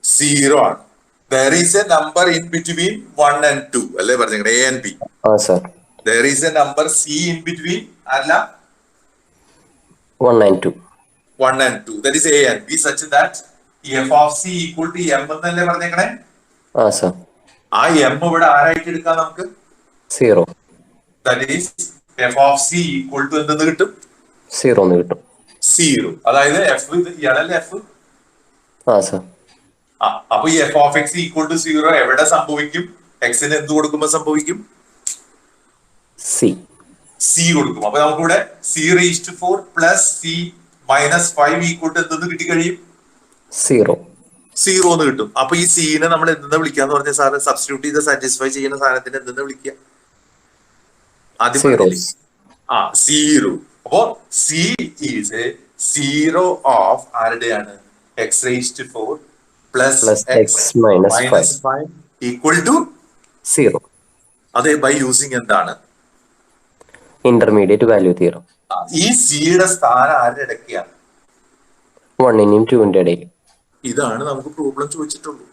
0 ആണ്. There is a number in between 1 and 2 അല്ലേ പറഞ്ഞേ, A and B. There is a number C in between അല്ല 1 and 2. 1 and 2. That is A and B such that f of C equal to m എന്നല്ലേ പറഞ്ഞേക്കണേ? ആ m ഇവിടെ ആരായിട്ട് എടുക്കാം നമുക്ക്? 0. That is f of C equal to എന്തെന്ന് കിട്ടും? 0 എന്ന് കിട്ടും. 0. അതായത് f ഇയാളല്ലേ f. അപ്പൊ ഈ f of X equal to 0 എവിടെ സംഭവിക്കും? എക്സിന് എന്ത് കൊടുക്കുമ്പോ സംഭവിക്കും? സി കൊടുക്കും. അപ്പൊ നമുക്കിവിടെ c⁴ plus c -5 equal to എന്തെന്ന് കിട്ടി കഴിയും? 0 എന്ന് കിട്ടും. അപ്പൊ ഈ സീനെ നമ്മൾ എന്തെന്ന് വിളിക്കാന്ന് പറഞ്ഞ സാറ് സബ്സ്റ്റിറ്റ്യൂട്ട് ചെയ്ത് സാറ്റിസ്ഫൈ ചെയ്യുന്ന സാധനത്തിന് എന്തെന്ന് വിളിക്കുക? ആദ്യം 0. അപ്പോ c ഈസ് 0 ഓഫ് ആരുടെയാണ്? x⁴ plus x -5 equal to 0. അതെ, ബൈ യൂസിങ് എന്താണ്? Intermediate value theorem. ഈ സിയുടെ സ്ഥാനം ആരുടെ ഇടയ്ക്കാണ്? 1ന്റെയും 2ന്റെ ഇടയിൽ. ഇതാണ് നമുക്ക് പ്രോബ്ലം ചോദിച്ചിട്ടുള്ളൂ.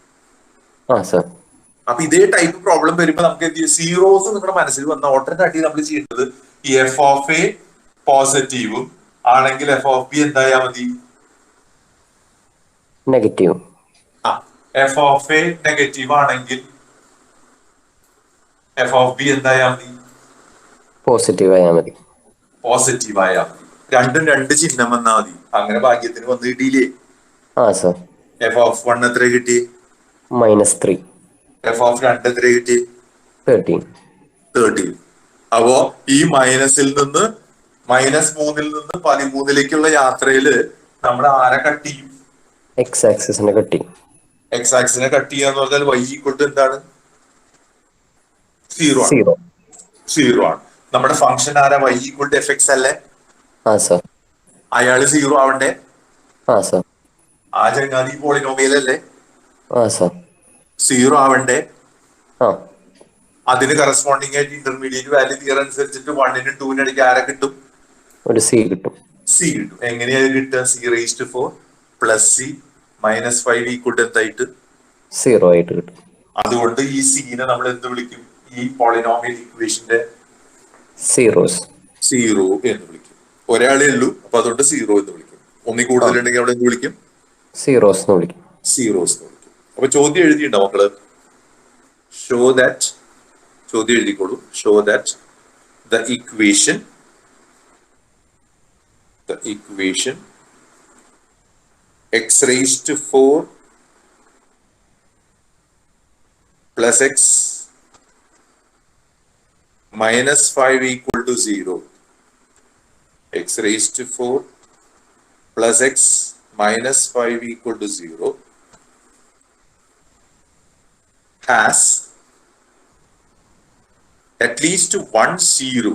അപ്പൊ ഇതേ ടൈപ്പ് പ്രോബ്ലം വരുമ്പോ നമുക്ക് സീറോസ് നിങ്ങളുടെ മനസ്സിൽ വന്ന ഓട്ടോമാറ്റിക് നമ്മൾ ചെയ്യേണ്ടത് ഈ എഫ് ഓഫ് എ പോസിറ്റീവും ആണെങ്കിൽ എഫ് ഓഫ് ബി എന്തായാ മതി? Negative. F of A negative ആണെങ്കിൽ എഫ് ഓഫ് ബി എന്തായാ മതി? പോസിറ്റീവ് ആയാ മതി. പോസിറ്റീവ് ആയാ മതി. രണ്ടും രണ്ട് ചിഹ്നം വന്നാ മതി. അങ്ങനെ ഭാഗ്യത്തിന് വന്ന് കിട്ടിയില്ലേ? എഫ് ഓഫ് 1 എത്ര കിട്ടി? -3. എഫ് ഓഫ് 2 എത്ര കിട്ടി? 13. അപ്പോ ഈ മൈനസിൽ നിന്ന് -3 നിന്ന് 13ലേക്കുള്ള യാത്രയില് നമ്മൾ ആരെ കട്ട് ചെയ്യും? എക്സ് ആക്സിസിനെ കട്ട് ചെയ്യും. എക്സ് ആക്സിനെ കട്ട് ചെയ്യാന്ന് പറഞ്ഞാൽ y ഈക്വൽ ടു എന്താണ്? 0 ആണ്. നമ്മുടെ ഫംഗ്ഷൻ ആരാ? y equal to f x അല്ലേ? അയാള് 0 ആവണ്ടേ? ആ ചങ്ങാതി പോളിനോമിയൽ അല്ലേ? 0 ആവണ്ടേ? അതിന് കറസ്പോണ്ടിങ് ആയിട്ട് ഇന്റർമീഡിയറ്റ് വാല്യൂ തിയറം അനുസരിച്ചിട്ട് 1നും 2നും ഇടയ്ക്ക് ആരെ കിട്ടും? ഒരു സി കിട്ടും. എങ്ങനെയാ കിട്ടുക? c⁴ plus c -5 equal to എന്തായിട്ട്? 0 ആയിട്ട് കിട്ടും. അതുകൊണ്ട് ഈ സീനെ നമ്മൾ എന്ത് വിളിക്കും? ഈ പോളിനോമിയൽ ഇക്വേഷന്റെ 0 എന്ന് വിളിക്കും. ഒരാളേ ഉള്ളൂ, അപ്പൊ അതുകൊണ്ട് 0 എന്ന് വിളിക്കും. ഒന്നി കൂടുതലുണ്ടെങ്കിൽ അവിടെ എന്ത് വിളിക്കും? സീറോസ് എന്ന് വിളിക്കും. അപ്പൊ ചോദ്യം എഴുതിയിട്ടുണ്ടോ മക്കള്? ചോദ്യം എഴുതിക്കോളൂ. Show that the equation x⁴ plus x -5 equal to 0. x⁴ plus x -5 equal to 0 has at least one zero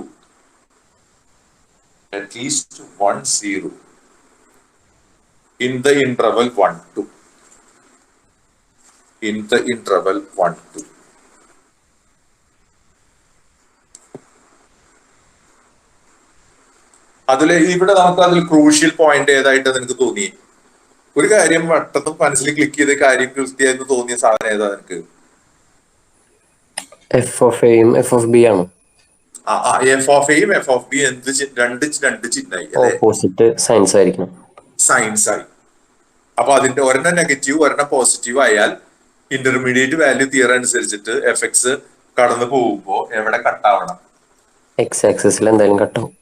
in the interval 1 to അതിൽ ഇവിടെ നമുക്ക് അതിൽ ക്രൂഷ്യൽ പോയിന്റ് ഏതായിട്ട് നിനക്ക് തോന്നി? ഒരു കാര്യം പെട്ടെന്ന് മനസ്സിൽ ക്ലിക്ക് ചെയ്ത കാര്യം കൃത്യമായിട്ട് തോന്നിയ സാധനം ഏതാ നിനക്ക്? എഫ് ഓഫ് എയും എഫ് ഓഫ് ബി ആണ്. എഫ് ഓഫ് എയും എഫ് ഓഫ് ബി എന്ത് രണ്ട് ചിഹ്നമായി? ഓപ്പോസിറ്റ് സയൻസ് ആയിരിക്കണം. സയൻസ് ആയി. അപ്പൊ അതിന്റെ ഒരെണ്ണം നെഗറ്റീവ് ഒരെണ്ണം പോസിറ്റീവ് ആയാൽ ഇന്റർമീഡിയറ്റ് വാല്യൂ തിയറം അനുസരിച്ചിട്ട് എഫ് എക്സ് കടന്നു പോകുമ്പോ എവിടെ കട്ടാവണം? എക്സ് ആക്സിസിൽ എന്തായാലും കട്ടാവും.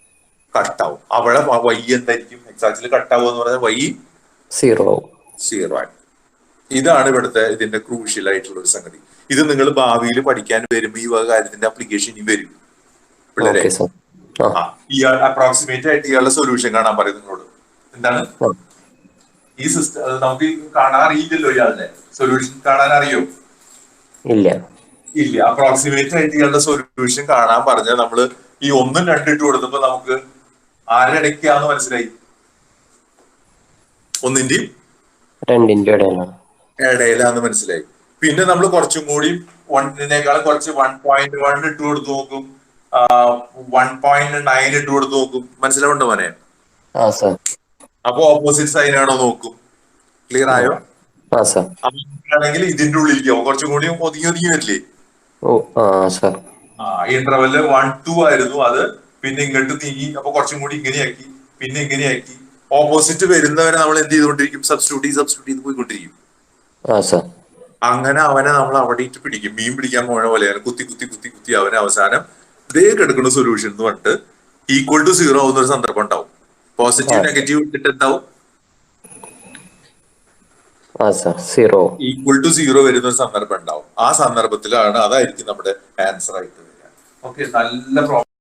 അവിടെ y എന്തായിരിക്കും? എക്സാക്ച്വലി കട്ടാവുക എന്ന് പറഞ്ഞാൽ y സീറോ. 0 ആയി. ഇതാണ് ഇവിടുത്തെ ഇതിന്റെ ക്രൂഷ്യൽ ആയിട്ടുള്ള ഒരു സംഗതി. ഇത് നിങ്ങൾ ഭാവിയിൽ പഠിക്കാൻ വരുമ്പോൾ ഈ വക കാര്യത്തിന്റെ അപ്ലിക്കേഷൻ ഇനി വരും പിള്ളേരെ. Okay sir. ആ ഇയാൾ അപ്രോക്സിമേറ്റ് ആയിട്ട് ഇയാളുടെ സൊല്യൂഷൻ കാണാൻ പറയും നിങ്ങളോട്. എന്താണ് ഈ സിസ്റ്റം നമുക്ക് കാണാൻ അറിയില്ലല്ലോ, ഇയാളുടെ സൊല്യൂഷൻ കാണാൻ അറിയോ? ഇല്ല. ഇല്ല. അപ്രോക്സിമേറ്റ് ആയിട്ട് ഇയാളുടെ സൊല്യൂഷൻ കാണാൻ പറഞ്ഞാൽ നമ്മള് ഈ 1 ഉം 2 ഇട്ട് കൊടുത്തപ്പോ നമുക്ക് ആരടയ്ക്കാന്ന് മനസ്സിലായി. 1ന്റെയും 2ന്റെയും ഇടയിലാന്ന് മനസ്സിലായി. പിന്നെ നമ്മൾ കുറച്ചും കൂടി 1നേക്കാളും കുറച്ച് 1.1 ഇട്ട് കൊടുത്ത് നോക്കും, 1.9 ഇട്ട് കൊടുത്ത് നോക്കും. മനസ്സിലാവുണ്ടോ മോനെ? അപ്പൊ ഓപ്പോസിറ്റ് സൈൻ ആണോ നോക്കും. ക്ലിയർ ആയോ? ആണെങ്കിൽ ഇതിന്റെ ഉള്ളിലേക്ക് കുറച്ചും കൂടി ഒതുങ്ങി ഒതുങ്ങി വരില്ലേ? ഇന്റർവെല് 1, 2 ആയിരുന്നു, അത് പിന്നെ ഇങ്ങോട്ട് നീങ്ങി, അപ്പൊ കുറച്ചും കൂടി ഇങ്ങനെയാക്കി, പിന്നെ ഇങ്ങനെയാക്കി. ഓപ്പോസിറ്റ് വരുന്നവരെ നമ്മൾ എന്ത് ചെയ്തുകൊണ്ടിരിക്കും? സബ്സ്റ്റിറ്റ്യൂട്ട് ചെയ്ത് പോയിക്കൊണ്ടിരിക്കും. അങ്ങനെ അവനെ നമ്മൾ അവിടെ ഇട്ട് പിടിക്കും. മീൻ പിടിക്കാൻ പോണ പോലെയാണ് കുത്തി കുത്തി കുത്തി കുത്തി അവനെ അവസാനം ദേ കിടക്കുന്ന സൊല്യൂഷൻ എന്ന് പറഞ്ഞിട്ട് ഈക്വൽ ടു 0 ആവുന്ന ഒരു സന്ദർഭം ഉണ്ടാവും. പോസിറ്റീവ് നെഗറ്റീവ് ഇട്ടിട്ട് എന്താവും? ഈക്വൽ ടു 0 വരുന്ന ഒരു സന്ദർഭം ഉണ്ടാവും. ആ സന്ദർഭത്തിലാണ്, അതായിരിക്കും നമ്മുടെ ആൻസർ ആയിട്ട് വരിക. ഓക്കെ, നല്ല